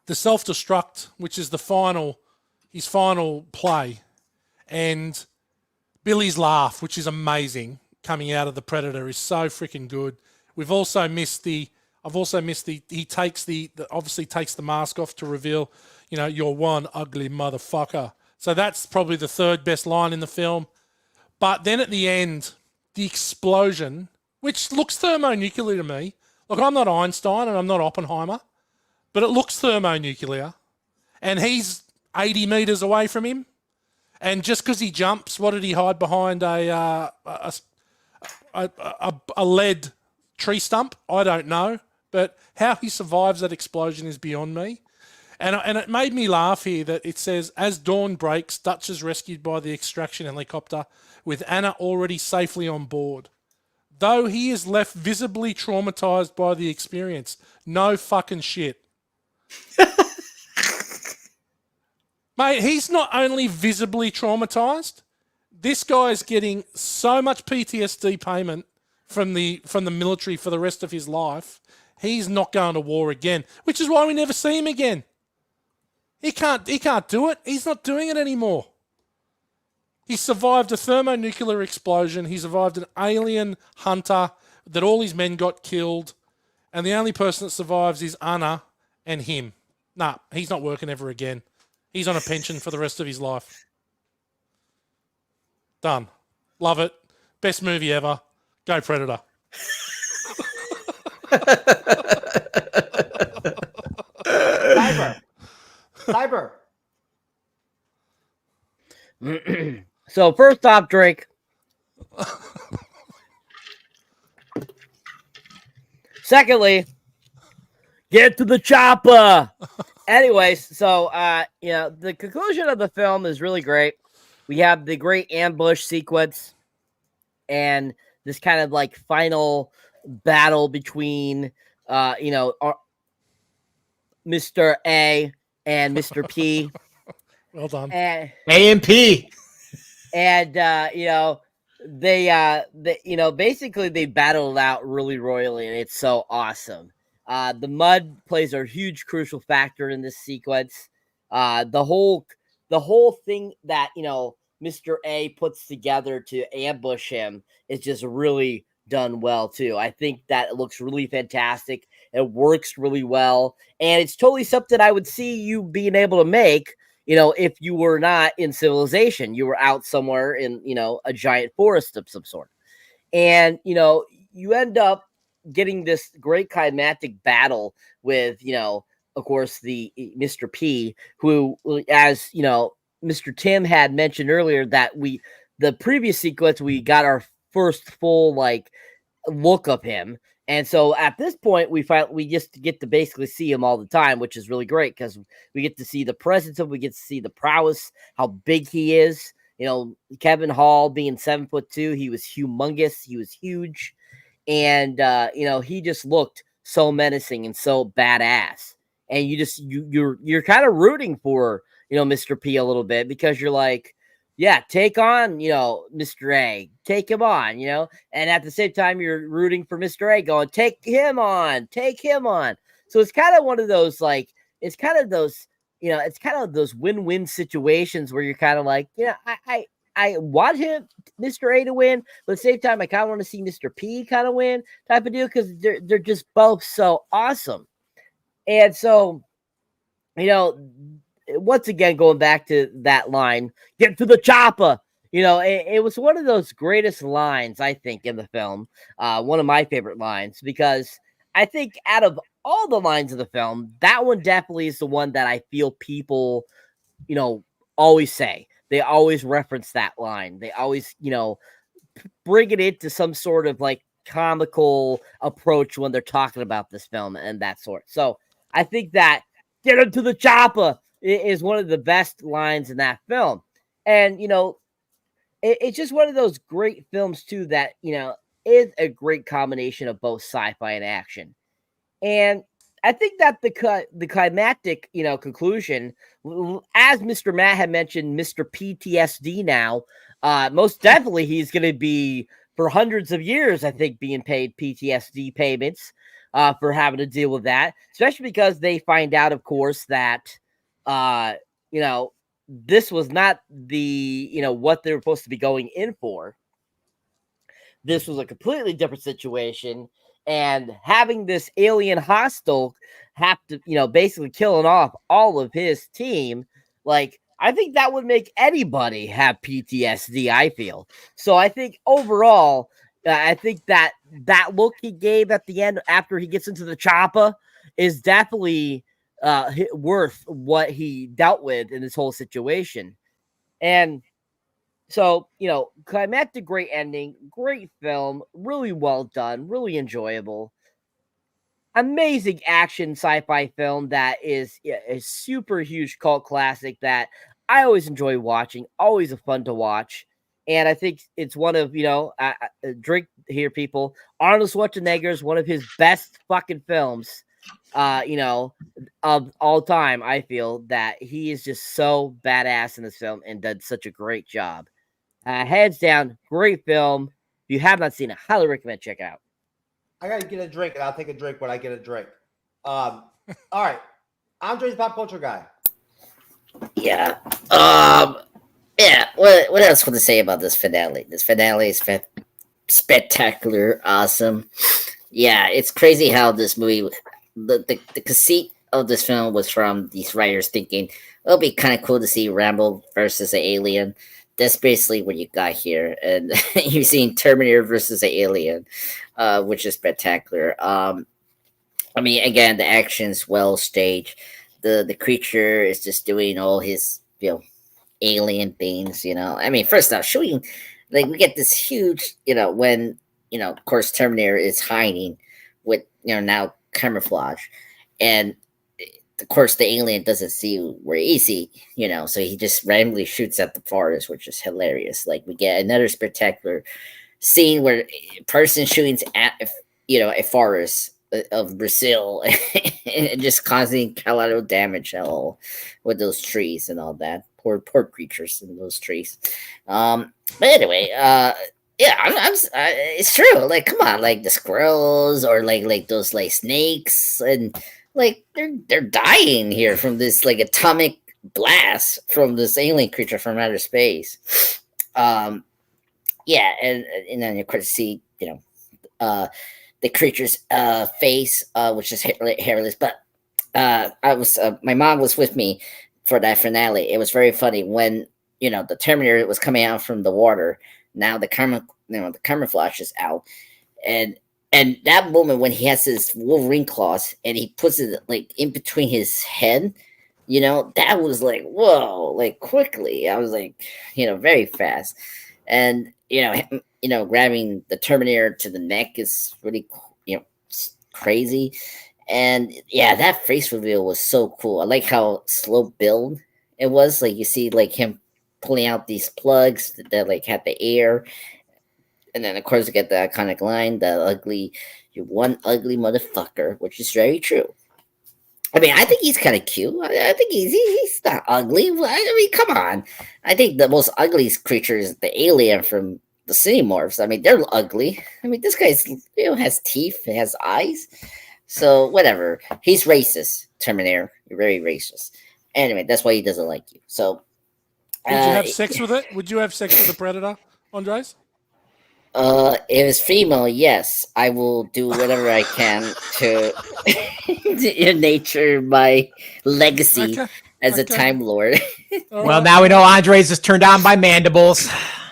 self-destruct, which is his final play, and Billy's laugh, which is amazing, coming out of the Predator, is so freaking good. I've also missed he obviously takes the mask off to reveal, you're one ugly motherfucker. So that's probably the third best line in the film. But then at the end, the explosion, which looks thermonuclear to me. Look, I'm not Einstein and I'm not Oppenheimer, but it looks thermonuclear. And he's 80 meters away from him. And just because he jumps, what did he hide behind? A lead tree stump? I don't know. But how he survives that explosion is beyond me. And it made me laugh here that it says, as dawn breaks, Dutch is rescued by the extraction helicopter with Anna already safely on board. Though he is left visibly traumatized by the experience. No fucking shit. Mate, he's not only visibly traumatized, this guy's getting so much PTSD payment from the military for the rest of his life. He's not going to war again, which is why we never see him again. He can't do it. He's not doing it anymore. He survived a thermonuclear explosion. He survived an alien hunter that all his men got killed. And the only person that survives is Anna and him. Nah, he's not working ever again. He's on a pension for the rest of his life. Done. Love it. Best movie ever. Go Predator. Cyber. So first off, Drake. Secondly, get to the chopper. Anyways, so the conclusion of the film is really great. We have the great ambush sequence and this kind of like final battle between Mr. A and Mr. P. Well done. A and P. And basically they battled out really royally, and it's so awesome. The mud plays a huge crucial factor in this sequence. The whole thing that Mr. A puts together to ambush him is just really done well too. I think that it looks really fantastic. It works really well, and it's totally something I would see you being able to make. If you were not in civilization, you were out somewhere in a giant forest of some sort, and you end up getting this great climatic battle with of course the Mr. P, who, as Mr. Tim had mentioned earlier, that the previous sequence we got our first full look of him. And so at this point, we just get to basically see him all the time, which is really great because we get to see the presence of, we get to see the prowess, how big he is. You know, Kevin Hall being 7'2", he was humongous, he was huge, and you know, he just looked so menacing and so badass. And you're kind of rooting for, you know, Mr. P a little bit because you're like, yeah, take on, you know, Mr. A, take him on, you know, and at the same time, you're rooting for Mr. A going, take him on, take him on. So it's kind of one of those, like, it's kind of those, you know, it's kind of those win-win situations where you're kind of like, you know, I want him, Mr. A, to win, but at the same time, I kind of want to see Mr. P kind of win type of deal because they're just both so awesome. And so, you know, once again, going back to that line, get to the chopper. You know, it was one of those greatest lines, I think, in the film. One of my favorite lines, because I think out of all the lines of the film, that one definitely is the one that I feel people, you know, always say. They always reference that line. They always, you know, bring it into some sort of like comical approach when they're talking about this film and that sort. So I think that get him to the chopper is one of the best lines in that film. And, you know, it's just one of those great films, too, that, you know, is a great combination of both sci-fi and action. And I think that the climactic, you know, conclusion, as Mr. Matt had mentioned, Mr. PTSD now, most definitely he's going to be, for hundreds of years, I think, being paid PTSD payments for having to deal with that, especially because they find out, of course, that, you know, this was not the, you know, what they were supposed to be going in for. This was a completely different situation. And having this alien hostile have to, you know, basically killing off all of his team, like, I think that would make anybody have PTSD, I feel. So I think overall, I think that look he gave at the end after he gets into the chopper is definitely worth what he dealt with in this whole situation. And so, you know, climactic, great ending, great film, really well done, really enjoyable. Amazing action sci-fi film that is a super huge cult classic that I always enjoy watching, always a fun to watch. And I think it's one of, you know, drink here, people. Arnold Schwarzenegger is one of his best fucking films, you know, of all time. I feel that he is just so badass in this film and did such a great job. Hands down, great film. If you have not seen it, highly recommend check it out. I gotta get a drink, and I'll take a drink when I get a drink. All right, Andre's pop culture guy. Yeah. Yeah. What else would to say about this finale? This finale is spectacular, awesome. Yeah, it's crazy how this movie, the conceit of this film was from these writers thinking it'll be kind of cool to see Rambo versus an alien. That's basically what you got here, and you've seen Terminator versus an alien, which is spectacular. I mean, again, the action's well staged. The creature is just doing all his, you know, alien things. You know, I mean, first off, showing, like, we get this huge, you know, when, you know, of course, Terminator is hiding with, you know, now camouflage, and of course the alien doesn't see where he's, you know, so he just randomly shoots at the forest, which is hilarious. Like, we get another spectacular scene where a person shooting at, you know, a forest of Brazil and just causing a lot of damage at all with those trees and all that. Poor creatures in those trees. But anyway, yeah, it's true. Like, come on, like the squirrels or like those like snakes, and like they're dying here from this like atomic blast from this alien creature from outer space. Yeah, and then of course see, you know, the creature's face, which is hairless. But I was my mom was with me for that finale. It was very funny when, you know, the Terminator was coming out from the water. Now the camouflage is out, and that moment when he has his Wolverine claws and he puts it like in between his head, you know, that was like, whoa, like quickly. I was like, you know, very fast. And, you know, grabbing the Terminator to the neck is really, crazy. And yeah, that face reveal was so cool. I like how slow build it was. Like you see like him pulling out these plugs that like had the air. And then of course you get the iconic line, you're one ugly motherfucker, which is very true. I mean, I think he's kind of cute. I think he's not ugly. I mean, come on. I think the most ugliest creature is the alien from the Cinemorphs. I mean, they're ugly. I mean, this guy's has teeth, has eyes. So whatever. He's racist, Terminator. You're very racist. Anyway, that's why he doesn't like you. So would you have sex with it? Would you have sex with a predator, Andres? If it's female, yes, I will do whatever I can to nature my legacy as a Time Lord. Well, now we know Andres is turned on by mandibles.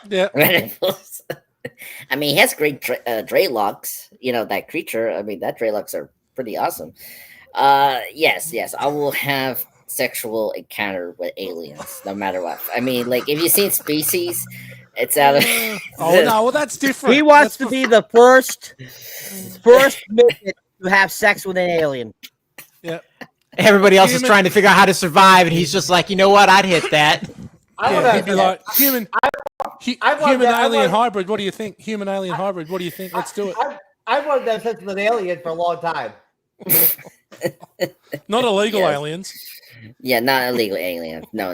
Yeah. I mean, he has great dreadlocks. That creature. I mean, that dreadlocks are pretty awesome. Yes, I will have sexual encounter with aliens, no matter what. I mean, like if you've seen Species, it's out of. Oh no, well that's different. He wants to be the first midget to have sex with an alien. Yeah. Everybody else is trying to figure out how to survive, and he's just like, you know what? I'd hit that. He'd be like human alien hybrid. What do you think? Human alien hybrid. What do you think? Let's do it. I wanted to have sex with an alien for a long time. Not illegal aliens. Yeah, not illegal aliens. No.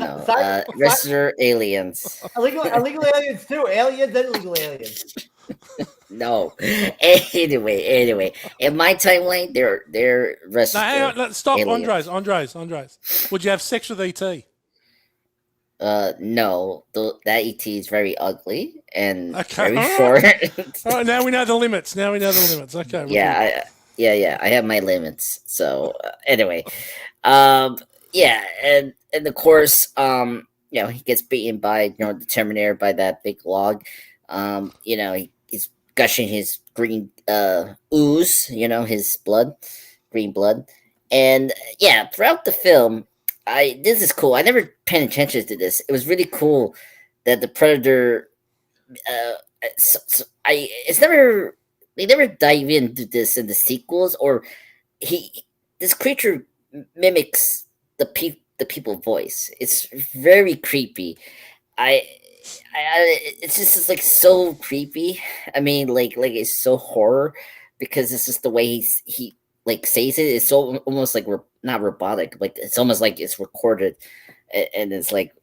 Registered aliens. Illegal aliens too. Aliens and illegal aliens. No. Anyway, in my timeline, they're registered. No, hang on, stop, aliens. Andres. Would you have sex with ET? No. That ET is very ugly and Okay. very short. All right, now we know the limits. Okay. Yeah. I have my limits. So anyway, yeah, and of course, he gets beaten by the Terminator by that big log. He's gushing his green ooze, his blood, green blood, and yeah, throughout the film, this is cool. I never paid attention to this. It was really cool that the Predator. They never dive into this in the sequels, or this creature mimics the people voice. It's very creepy. It's just like so creepy. I mean, like it's so horror because it's just the way he like says it. It's so almost like not robotic. Like it's almost like it's recorded, and it's like,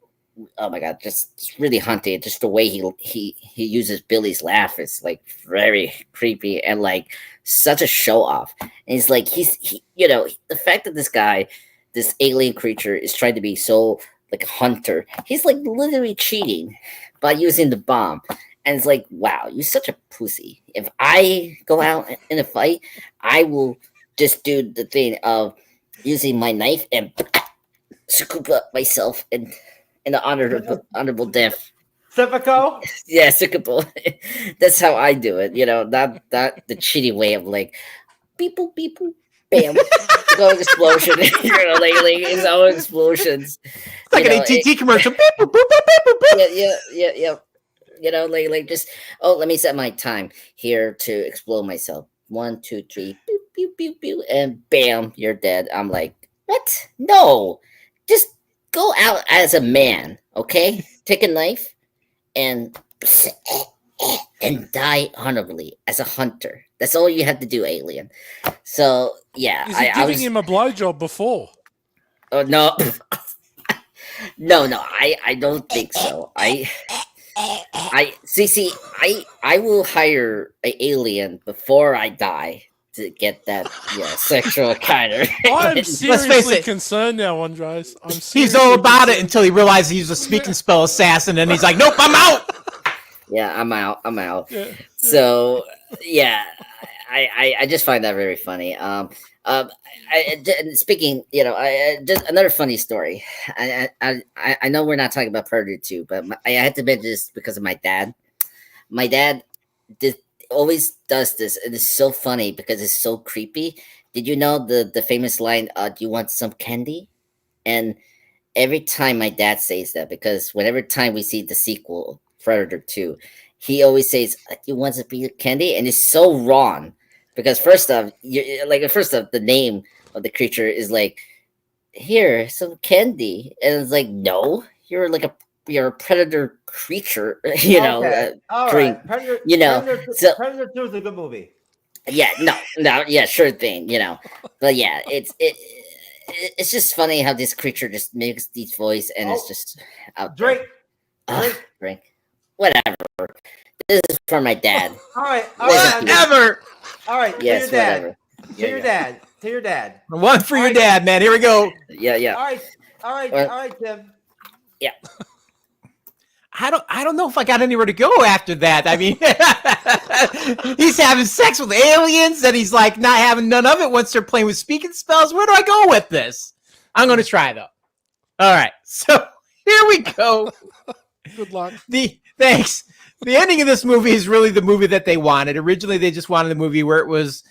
oh my god, just really haunting. Just the way he uses Billy's laugh is like very creepy and like such a show off. And he's like the fact that this alien creature is trying to be so like a hunter. He's like literally cheating by using the bomb. And it's like, wow, you're such a pussy. If I go out in a fight, I will just do the thing of using my knife and scoop up myself in an honorable death. Civico? Yeah, Civico. That's how I do it. Not the cheating way of like beep boop beep boop. Bam! Go explosion! It's all explosions. It's like an AT&T commercial. Yeah. Like just let me set my time here to explode myself. 1, 2, 3, boop, boop, boop, boop, and bam, you're dead. I'm like, what? No, just go out as a man, okay? Take a knife and die honorably as a hunter. That's all you have to do, alien. So yeah, is he giving him a blowjob before? Oh no, no, I don't think so. I will hire an alien before I die to get that sexual encounter. I'm seriously concerned now, Andres. He's all about it until he realizes he's a speak and spell assassin, and he's like, nope, I'm out. Yeah, I'm out. Yeah. So yeah, I just find that very funny. Speaking, just another funny story. I know we're not talking about Predator 2, but I had to mention this because of my dad. My dad always does this, and it's so funny because it's so creepy. Did you know the famous line, do you want some candy? And every time my dad says that, because whenever time we see the sequel, Predator 2, he always says, "You want to be candy," and it's so wrong because first off, the name of the creature is like, "Here, some candy," and it's like, "No, you're a predator creature," Okay. All drink, right. Predator, Predator, so Predator 2 is a good movie. yeah, no, yeah, sure thing, but yeah, it's just funny how this creature just makes these voice and it's just out there. Drink. Drink. Whatever. This is for my dad. All right. Whatever. All right. Yes, to your dad. whatever. To your dad. To your dad. One for your dad, man. Here we go. Yeah. All right, Tim. Yeah. I don't know if I got anywhere to go after that. I mean, he's having sex with aliens and he's like not having none of it once they're playing with speaking spells. Where do I go with this? I'm going to try though. All right. So here we go. Good luck. Thanks. The ending of this movie is really the movie that they wanted. Originally, they just wanted a movie where it was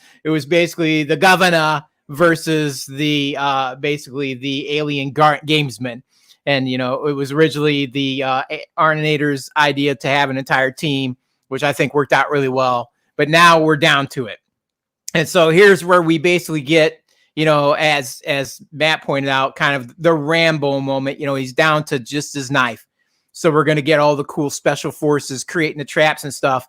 basically the governor versus the basically the alien gamesman. And, it was originally the Arnator's idea to have an entire team, which I think worked out really well. But now we're down to it. And so here's where we basically get, as Matt pointed out, kind of the Rambo moment. He's down to just his knife. So we're going to get all the cool special forces creating the traps and stuff.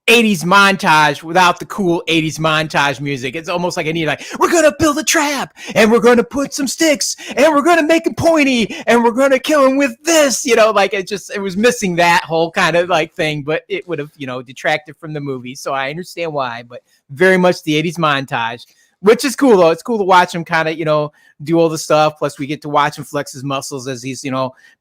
80s montage without the cool 80s montage music. It's almost like we're going to build a trap and we're going to put some sticks and we're going to make it pointy and we're going to kill him with this, it was missing that whole kind of thing, but it would have, detracted from the movie. So I understand why, but very much the 80s montage, which is cool though. It's cool to watch him kind of, do all the stuff. Plus we get to watch him flex his muscles as he's,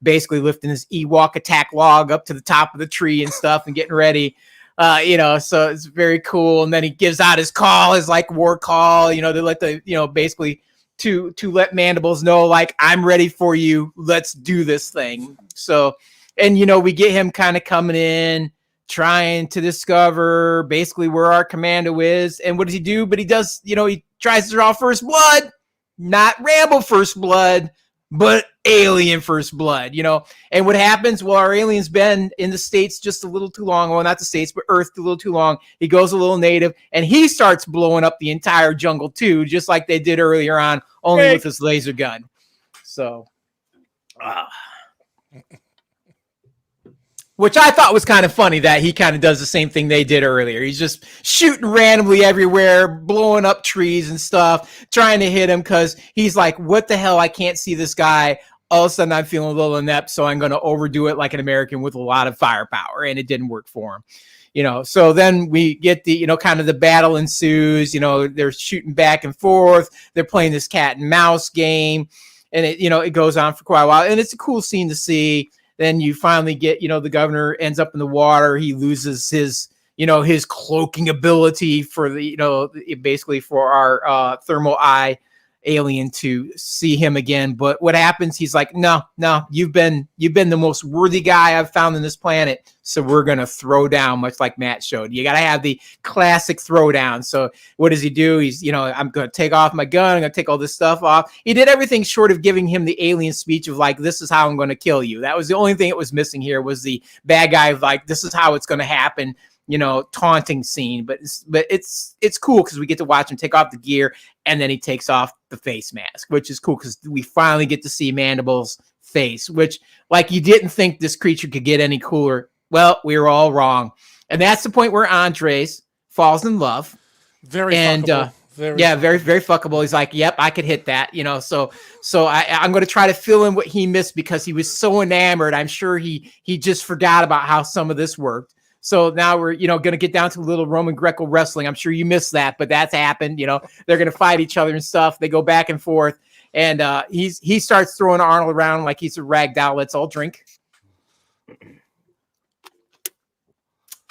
basically lifting his Ewok attack log up to the top of the tree and stuff and getting ready. So it's very cool. And then he gives out his call, his war call, to let basically to let Mandibles know, I'm ready for you. Let's do this thing. So, and, we get him kind of coming in, trying to discover basically where our commando is. And what does he do? But he does, he tries to draw first blood, not Rambo first blood, but alien first blood, and what happens? Well, our alien's been in the States just a little too long. Well, not the States, but Earth a little too long. He goes a little native and he starts blowing up the entire jungle too, just like they did earlier on, only with his laser gun. So, which I thought was kind of funny that he kind of does the same thing they did earlier. He's just shooting randomly everywhere, blowing up trees and stuff, trying to hit him because he's like, what the hell? I can't see this guy. All of a sudden, I'm feeling a little inept, so I'm going to overdo it like an American with a lot of firepower, and it didn't work for him. So then we get the, kind of the battle ensues. They're shooting back and forth. They're playing this cat and mouse game, and it goes on for quite a while, and it's a cool scene to see. Then you finally get, the governor ends up in the water. He loses his cloaking ability for the, basically for our thermal eye alien to see him again. But what happens? He's like, no, you've been the most worthy guy I've found on this planet. So we're going to throw down, much like Matt showed. You got to have the classic throwdown. So what does he do? He's, I'm going to take off my gun. I'm going to take all this stuff off. He did everything short of giving him the alien speech of this is how I'm going to kill you. That was the only thing that was missing here was the bad guy of this is how it's going to happen. Taunting scene, but it's cool because we get to watch him take off the gear and then he takes off the face mask, which is cool because we finally get to see Mandibles' face, which you didn't think this creature could get any cooler. Well, we were all wrong, and that's the point where Andres falls in love. Very fuckable. Very, very fuckable. He's like, yep, I could hit that, So I'm going to try to fill in what he missed because he was so enamored. I'm sure he just forgot about how some of this worked. So now we're, going to get down to a little Roman Greco wrestling. I'm sure you missed that, but that's happened. They're going to fight each other and stuff. They go back and forth, and he starts throwing Arnold around like he's a rag doll. Let's all drink.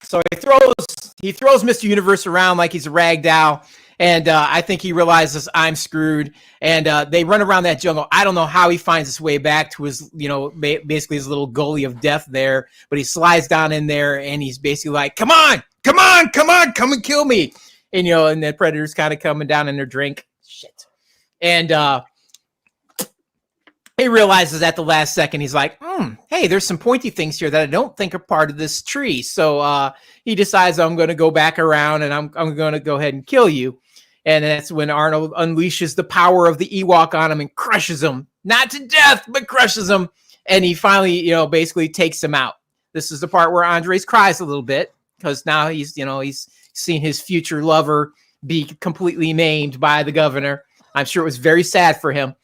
So he throws Mr. Universe around like he's a rag doll. And I think he realizes I'm screwed. And they run around that jungle. I don't know how he finds his way back to his, basically his little gully of death there. But he slides down in there and he's basically like, come on, come and kill me. And, and the Predator's kind of coming down in their drink. Shit. And he realizes at the last second, he's like, hey, there's some pointy things here that I don't think are part of this tree. So he decides, I'm going to go back around and I'm going to go ahead and kill you. And that's when Arnold unleashes the power of the Ewok on him and crushes him. Not to death, but crushes him. And he finally, basically takes him out. This is the part where Andres cries a little bit because now he's seen his future lover be completely maimed by the governor. I'm sure it was very sad for him.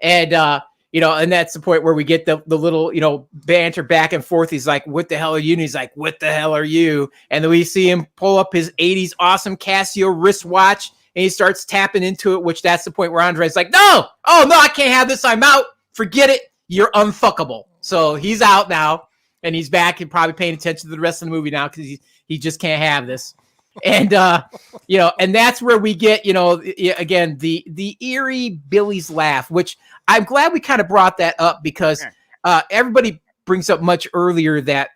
And, and that's the point where we get the little, banter back and forth. He's like, what the hell are you? And he's like, what the hell are you? And then we see him pull up his 80s awesome Casio wristwatch and he starts tapping into it, which that's the point where Andre's like, no, I can't have this. I'm out. Forget it. You're unfuckable. So he's out now and he's back and probably paying attention to the rest of the movie now because he just can't have this. And, and that's where we get, again, the eerie Billy's laugh, which I'm glad we kind of brought that up because everybody brings up much earlier that,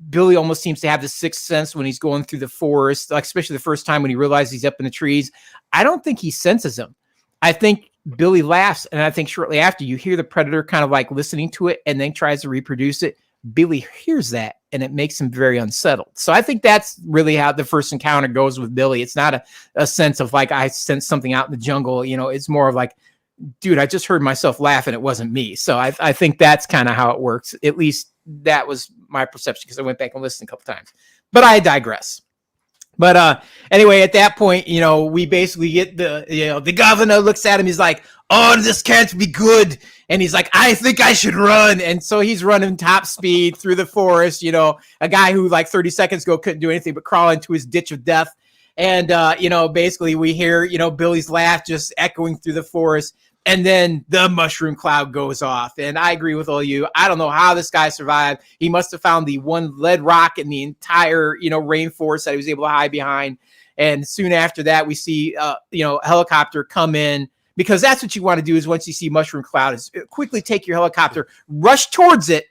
Billy almost seems to have the sixth sense when he's going through the forest, like especially the first time when he realizes he's up in the trees. I don't think he senses him. I think Billy laughs. And I think shortly after you hear the predator kind of like listening to it and then tries to reproduce it. Billy hears that and it makes him very unsettled. So I think that's really how the first encounter goes with Billy. It's not a sense of like, I sense something out in the jungle. It's more of like, dude, I just heard myself laugh and it wasn't me. So I think that's kind of how it works. At least that was my perception because I went back and listened a couple times, but I digress. But anyway, at that point, we basically get the governor looks at him. He's like, oh, this can't be good. And he's like, I think I should run. And so he's running top speed through the forest, a guy who like 30 seconds ago couldn't do anything but crawl into his ditch of death. And, basically we hear, Billy's laugh just echoing through the forest. And then the mushroom cloud goes off. And I agree with all you. I don't know how this guy survived. He must have found the one lead rock in the entire, rainforest that he was able to hide behind. And soon after that, we see, a helicopter come in because that's what you want to do is once you see mushroom cloud is quickly take your helicopter, rush towards it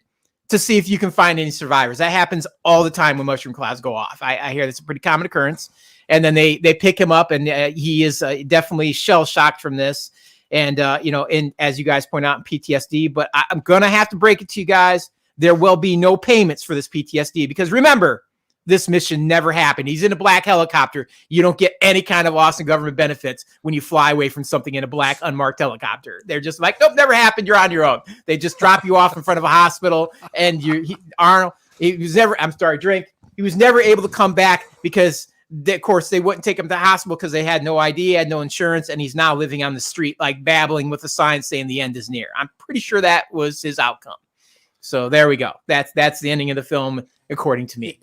to see if you can find any survivors. That happens all the time when mushroom clouds go off. I hear that's a pretty common occurrence. And then they pick him up and he is definitely shell shocked from this. And, and as you guys point out in PTSD, but I'm going to have to break it to you guys. There will be no payments for this PTSD because remember, this mission never happened. He's in a black helicopter. You don't get any kind of awesome government benefits when you fly away from something in a black unmarked helicopter. They're just like, nope, never happened. You're on your own. They just drop you off in front of a hospital and Arnold, he was never able to come back because of course, they wouldn't take him to the hospital because they had no ID, had no insurance, and he's now living on the street, like babbling with a sign saying the end is near. I'm pretty sure that was his outcome. So there we go. That's the ending of the film, according to me.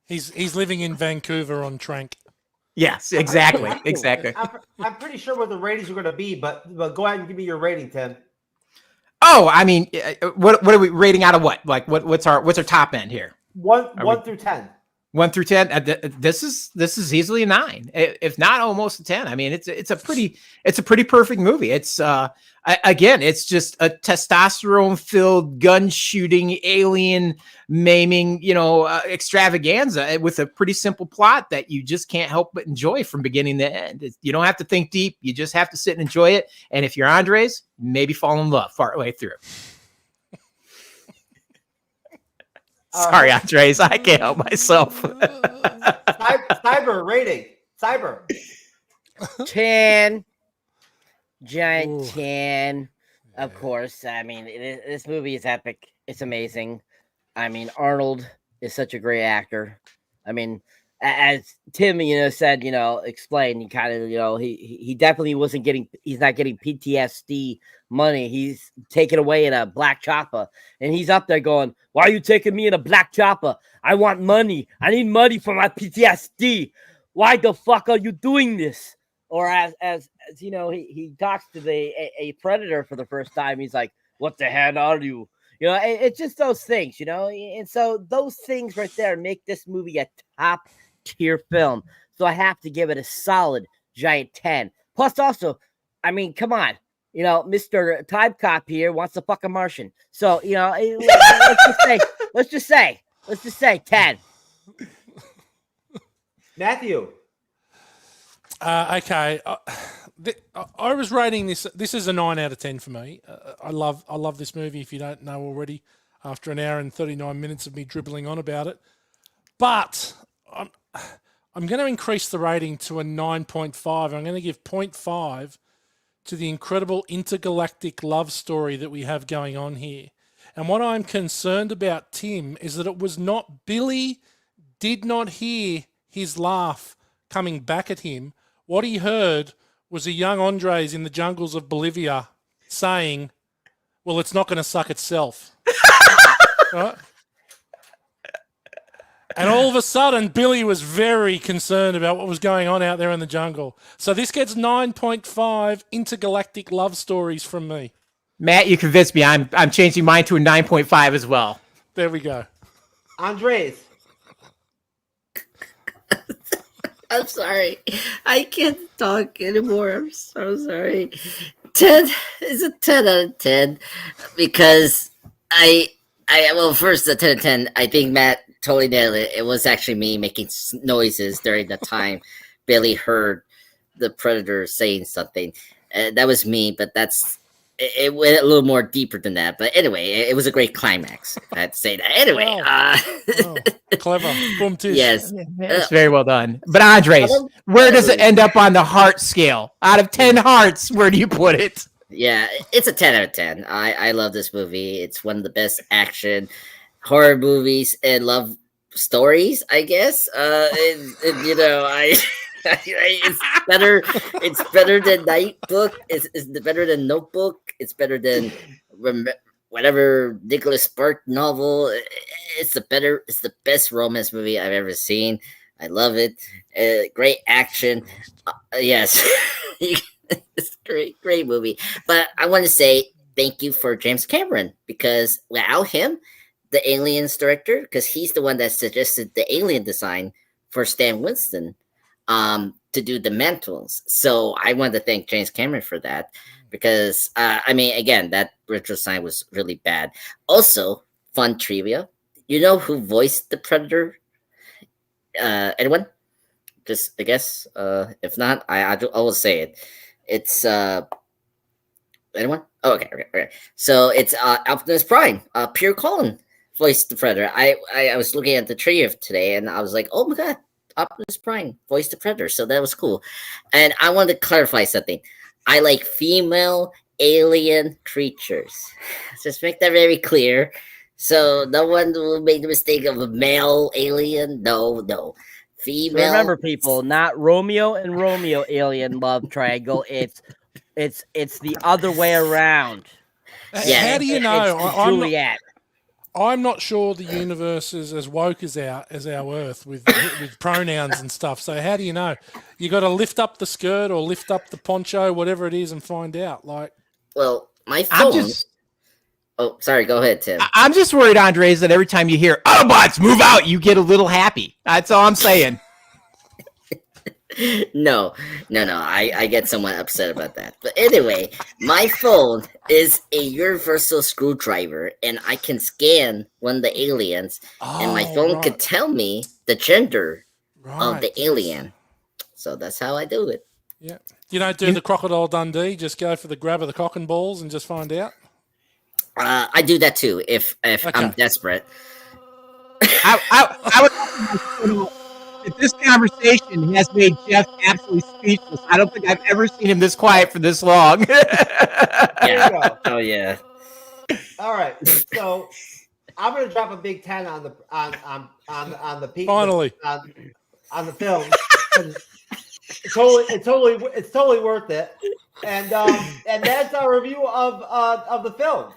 He's living in Vancouver on Trank. Yes, exactly, exactly. I'm pretty sure what the ratings are going to be, but go ahead and give me your rating, Tim. Oh, I mean, what are we rating out of what? Like, what's our top end here? One through 10. 1 through 10. This is easily a 9, if not almost a 10. I mean, it's a pretty perfect movie. It's again, it's just a testosterone-filled, gun-shooting, alien maiming, extravaganza with a pretty simple plot that you just can't help but enjoy from beginning to end. You don't have to think deep. You just have to sit and enjoy it. And if you're Andres, maybe fall in love partway through. Sorry, Andres, I can't help myself. Cyber rating. Cyber. 10. Giant 10. Of course. I mean, this movie is epic. It's amazing. I mean, Arnold is such a great actor. I mean, as Tim, said, explained, he kind of, he definitely he's not getting PTSD money. He's taken away in a black chopper. And he's up there going, why are you taking me in a black chopper? I want money. I need money for my PTSD. Why the fuck are you doing this? Or as he talks to a predator for the first time. He's like, what the hell are you? It's just those things, And so those things right there make this movie a top tier film. So I have to give it a solid giant 10. Plus also, I mean, come on. Mr. Time Cop here wants to fuck a Martian. So, let's just say 10. Matthew. Okay. I was rating this. This is a 9 out of 10 for me. I love this movie. If you don't know already, after an hour and 39 minutes of me dribbling on about it, but I'm going to increase the rating to a 9.5. I'm going to give 0.5 to the incredible intergalactic love story that we have going on here. And what I'm concerned about, Tim, is that it was not Billy did not hear his laugh coming back at him. What he heard was a young Andres in the jungles of Bolivia saying, well, it's not going to suck itself. Right? And all of a sudden, Billy was very concerned about what was going on out there in the jungle. So this gets 9.5 intergalactic love stories from me. Matt, you convinced me. I'm changing mine to a 9.5 as well. There we go. Andres. I'm sorry. I can't talk anymore. I'm so sorry. 10 is a 10 out of 10 because well, first, the 10 out of 10, I think Matt totally nailed it. It was actually me making noises during the time Billy heard the predator saying something. That was me, but it went a little more deeper than that. But anyway, it was a great climax. I had to say that. Anyway. Wow. Clever. Boom, tish. Yes. It's very well done. But Andres, where does it end up on the heart scale? Out of 10 hearts, where do you put it? Yeah, it's a 10 out of 10. I love this movie. It's one of the best action horror movies and love stories, I guess. And, you know, it's better. It's better than Nightbook. It's better than Notebook. It's better than whatever Nicholas Spark novel. It's the best romance movie I've ever seen. I love it. Great action. Yes, it's great movie. But I want to say thank you for James Cameron, because without him, the Aliens director, because he's the one that suggested the alien design for Stan Winston to do the mantles. So I want to thank James Cameron for that, because I mean, again, that retro design was really bad. Also, fun trivia. You know who voiced the Predator? Anyone? Just I guess. If not, I will say it. It's anyone? Oh, okay. So it's Optimus Prime. Pierre Collin voiced the Predator. I was looking at the trivia today, and I was like, oh my god, Optimus Prime voiced the Predator. So that was cool. And I wanted to clarify something. I like female alien creatures. Just make that very clear. So no one will make the mistake of a male alien. No. Female. Remember, people, not Romeo and Romeo alien love triangle. It's the other way around. Yeah. How do you know? It's Juliet. I'm not sure the universe is as woke as our Earth with pronouns and stuff. So how do you know? You got to lift up the skirt or lift up the poncho, whatever it is, and find out. Like, well, my phone. Oh, sorry. Go ahead, Tim. I'm just worried, Andres, that every time you hear Autobots move out, you get a little happy. That's all I'm saying. No. I get somewhat upset about that. But anyway, my phone is a universal screwdriver, and I can scan one of the aliens, and my phone could tell me the gender of the alien. So that's how I do it. Yeah. You don't do the Crocodile Dundee, just go for the grab of the cock and balls and just find out? I do that too if okay. I'm desperate. I would. This conversation has made Jeff absolutely speechless. I don't think I've ever seen him this quiet for this long. Yeah. Oh yeah. All right. So I'm going to drop a big 10 on the peak. Finally on the film. It's totally worth it. And that's our review of the film.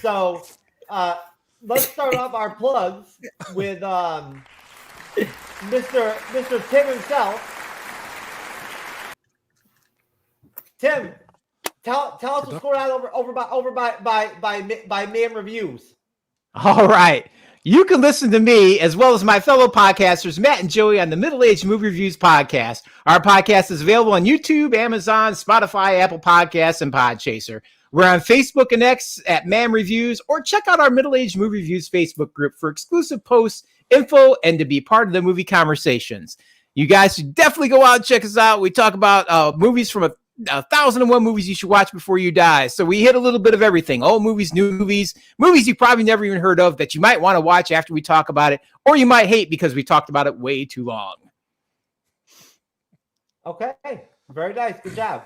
So let's start off our plugs with Mr. Tim himself. Tim, tell us what's going on over by Man Reviews. All right. You can listen to me as well as my fellow podcasters, Matt and Joey, on the Middle Age Movie Reviews podcast. Our podcast is available on YouTube, Amazon, Spotify, Apple Podcasts, and Podchaser. We're on Facebook and X at Man Reviews, or check out our Middle Age Movie Reviews Facebook group for exclusive posts, info, and to be part of the movie conversations. You guys should definitely go out and check us out. We talk about movies from 1,001 movies you should watch before you die. So we hit a little bit of everything. Old movies, new movies, movies you probably never even heard of that you might want to watch after we talk about it, or you might hate because we talked about it way too long. Okay. Very nice. Good job.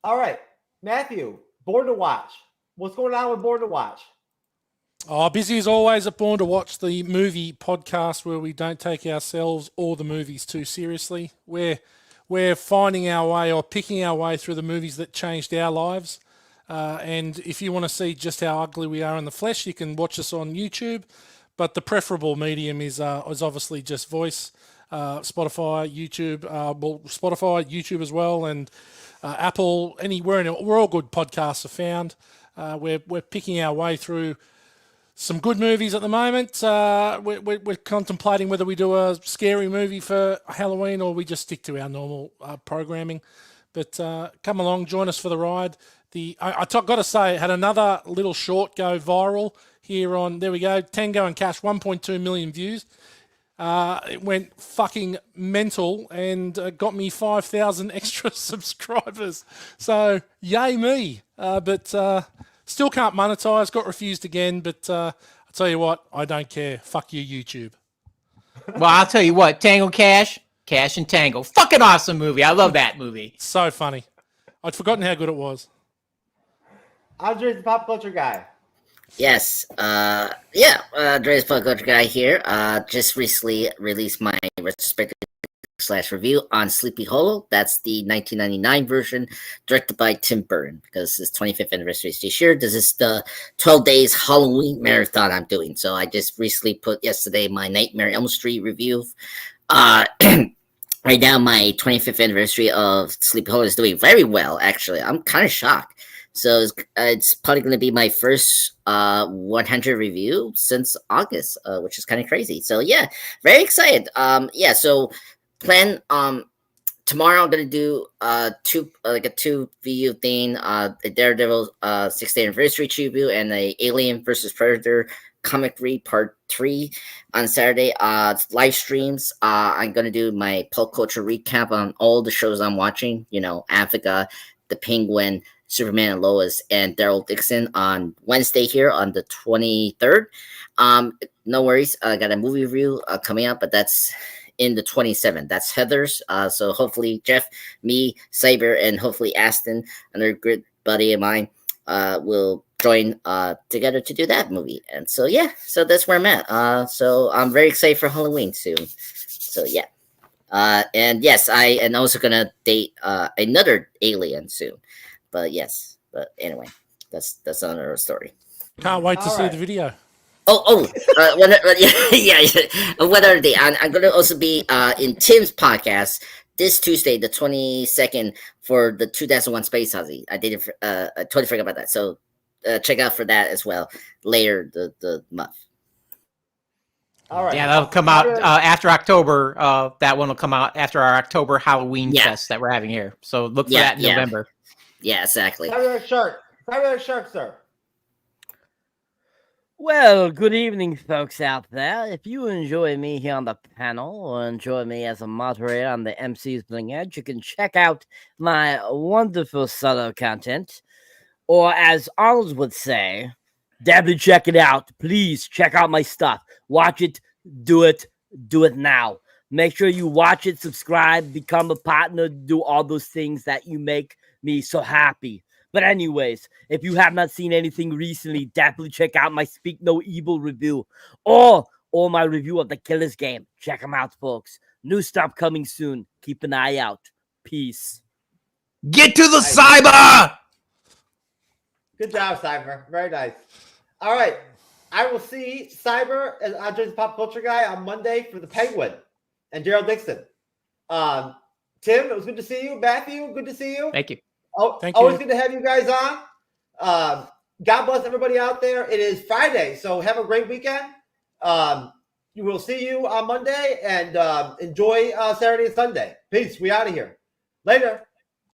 All right. Matthew, Born to Watch. What's going on with Born to Watch? Oh, busy as always at Born to Watch, the movie podcast where we don't take ourselves or the movies too seriously. We're finding our way or picking our way through the movies that changed our lives. And if you want to see just how ugly we are in the flesh, you can watch us on YouTube. But the preferable medium is obviously just voice, Spotify, YouTube, Spotify, YouTube as well, and Apple. We're all good podcasts are found. We're picking our way through some good movies at the moment. We're contemplating whether we do a scary movie for Halloween or we just stick to our normal programming. But come along, join us for the ride. I got to say, it had another little short go viral here on, there we go, Tango and Cash, 1.2 million views. It went fucking mental and got me 5,000 extra subscribers. So, yay me. But still can't monetize, got refused again, but I'll tell you what, I don't care. Fuck you, YouTube. Well, I'll tell you what, Tango Cash and Tango. Fucking awesome movie. I love that movie. So funny. I'd forgotten how good it was. Andre's the pop culture guy. Yes. Dre's Pop Culture Guy here. Just recently released my retrospective / review on Sleepy Hollow. That's the 1999 version, directed by Tim Burton, because it's 25th anniversary this year. This is the 12 days Halloween marathon I'm doing. So I just recently put yesterday my Nightmare Elm Street review. Right now, my 25th anniversary of Sleepy Hollow is doing very well, actually. I'm kind of shocked. So it's probably going to be my first 100 review since August, which is kind of crazy. So yeah, very excited. So plan tomorrow I'm going to do a two video thing, a Daredevil 6th anniversary tribute and a Alien versus Predator comic read part 3 on Saturday. Live streams. I'm going to do my pop culture recap on all the shows I'm watching, Africa, The Penguin, Superman and Lois, and Daryl Dixon on Wednesday here on the 23rd. No worries. I got a movie review coming up, but that's in the 27th. That's Heather's. So hopefully Jeff, me, Cyber, and hopefully Aston, another good buddy of mine, will join together to do that movie. And so, yeah, so that's where I'm at. So I'm very excited for Halloween soon. So, yeah. And yes, I am also going to date another alien soon. But yes, but anyway, that's another story. Can't wait to see the video. Whether I'm going to also be in Tim's podcast this Tuesday, the 22nd, for the 2001 Space Odyssey. I totally forgot about that. So check out for that as well later the month. All right. Yeah, that'll come out after October. That one will come out after our October Halloween fest that we're having here. So look for that in November. Yeah, exactly. Cyber Shark, sir. Well, good evening, folks out there. If you enjoy me here on the panel or enjoy me as a moderator on the MCU'S Bleeding Edge, you can check out my wonderful solo content. Or as Arnold would say, definitely check it out. Please check out my stuff. Watch it, do it now. Make sure you watch it, subscribe, become a partner, do all those things that you make me so happy. But anyways, if you have not seen anything recently, definitely check out my Speak No Evil review or my review of the Killer's Game. Check them out, folks. New stuff coming soon. Keep an eye out. Peace. Get to the cyber! Good job, Cyber. Very nice. All right. I will see Cyber and Andre's Pop Culture Guy on Monday for The Penguin and Gerald Dixon. Tim, it was good to see you. Matthew, good to see you. Thank you. Always good to have you guys on. God bless everybody out there. It is Friday, so have a great weekend. You will see you on Monday and enjoy Saturday and Sunday. Peace. We out of here. Later.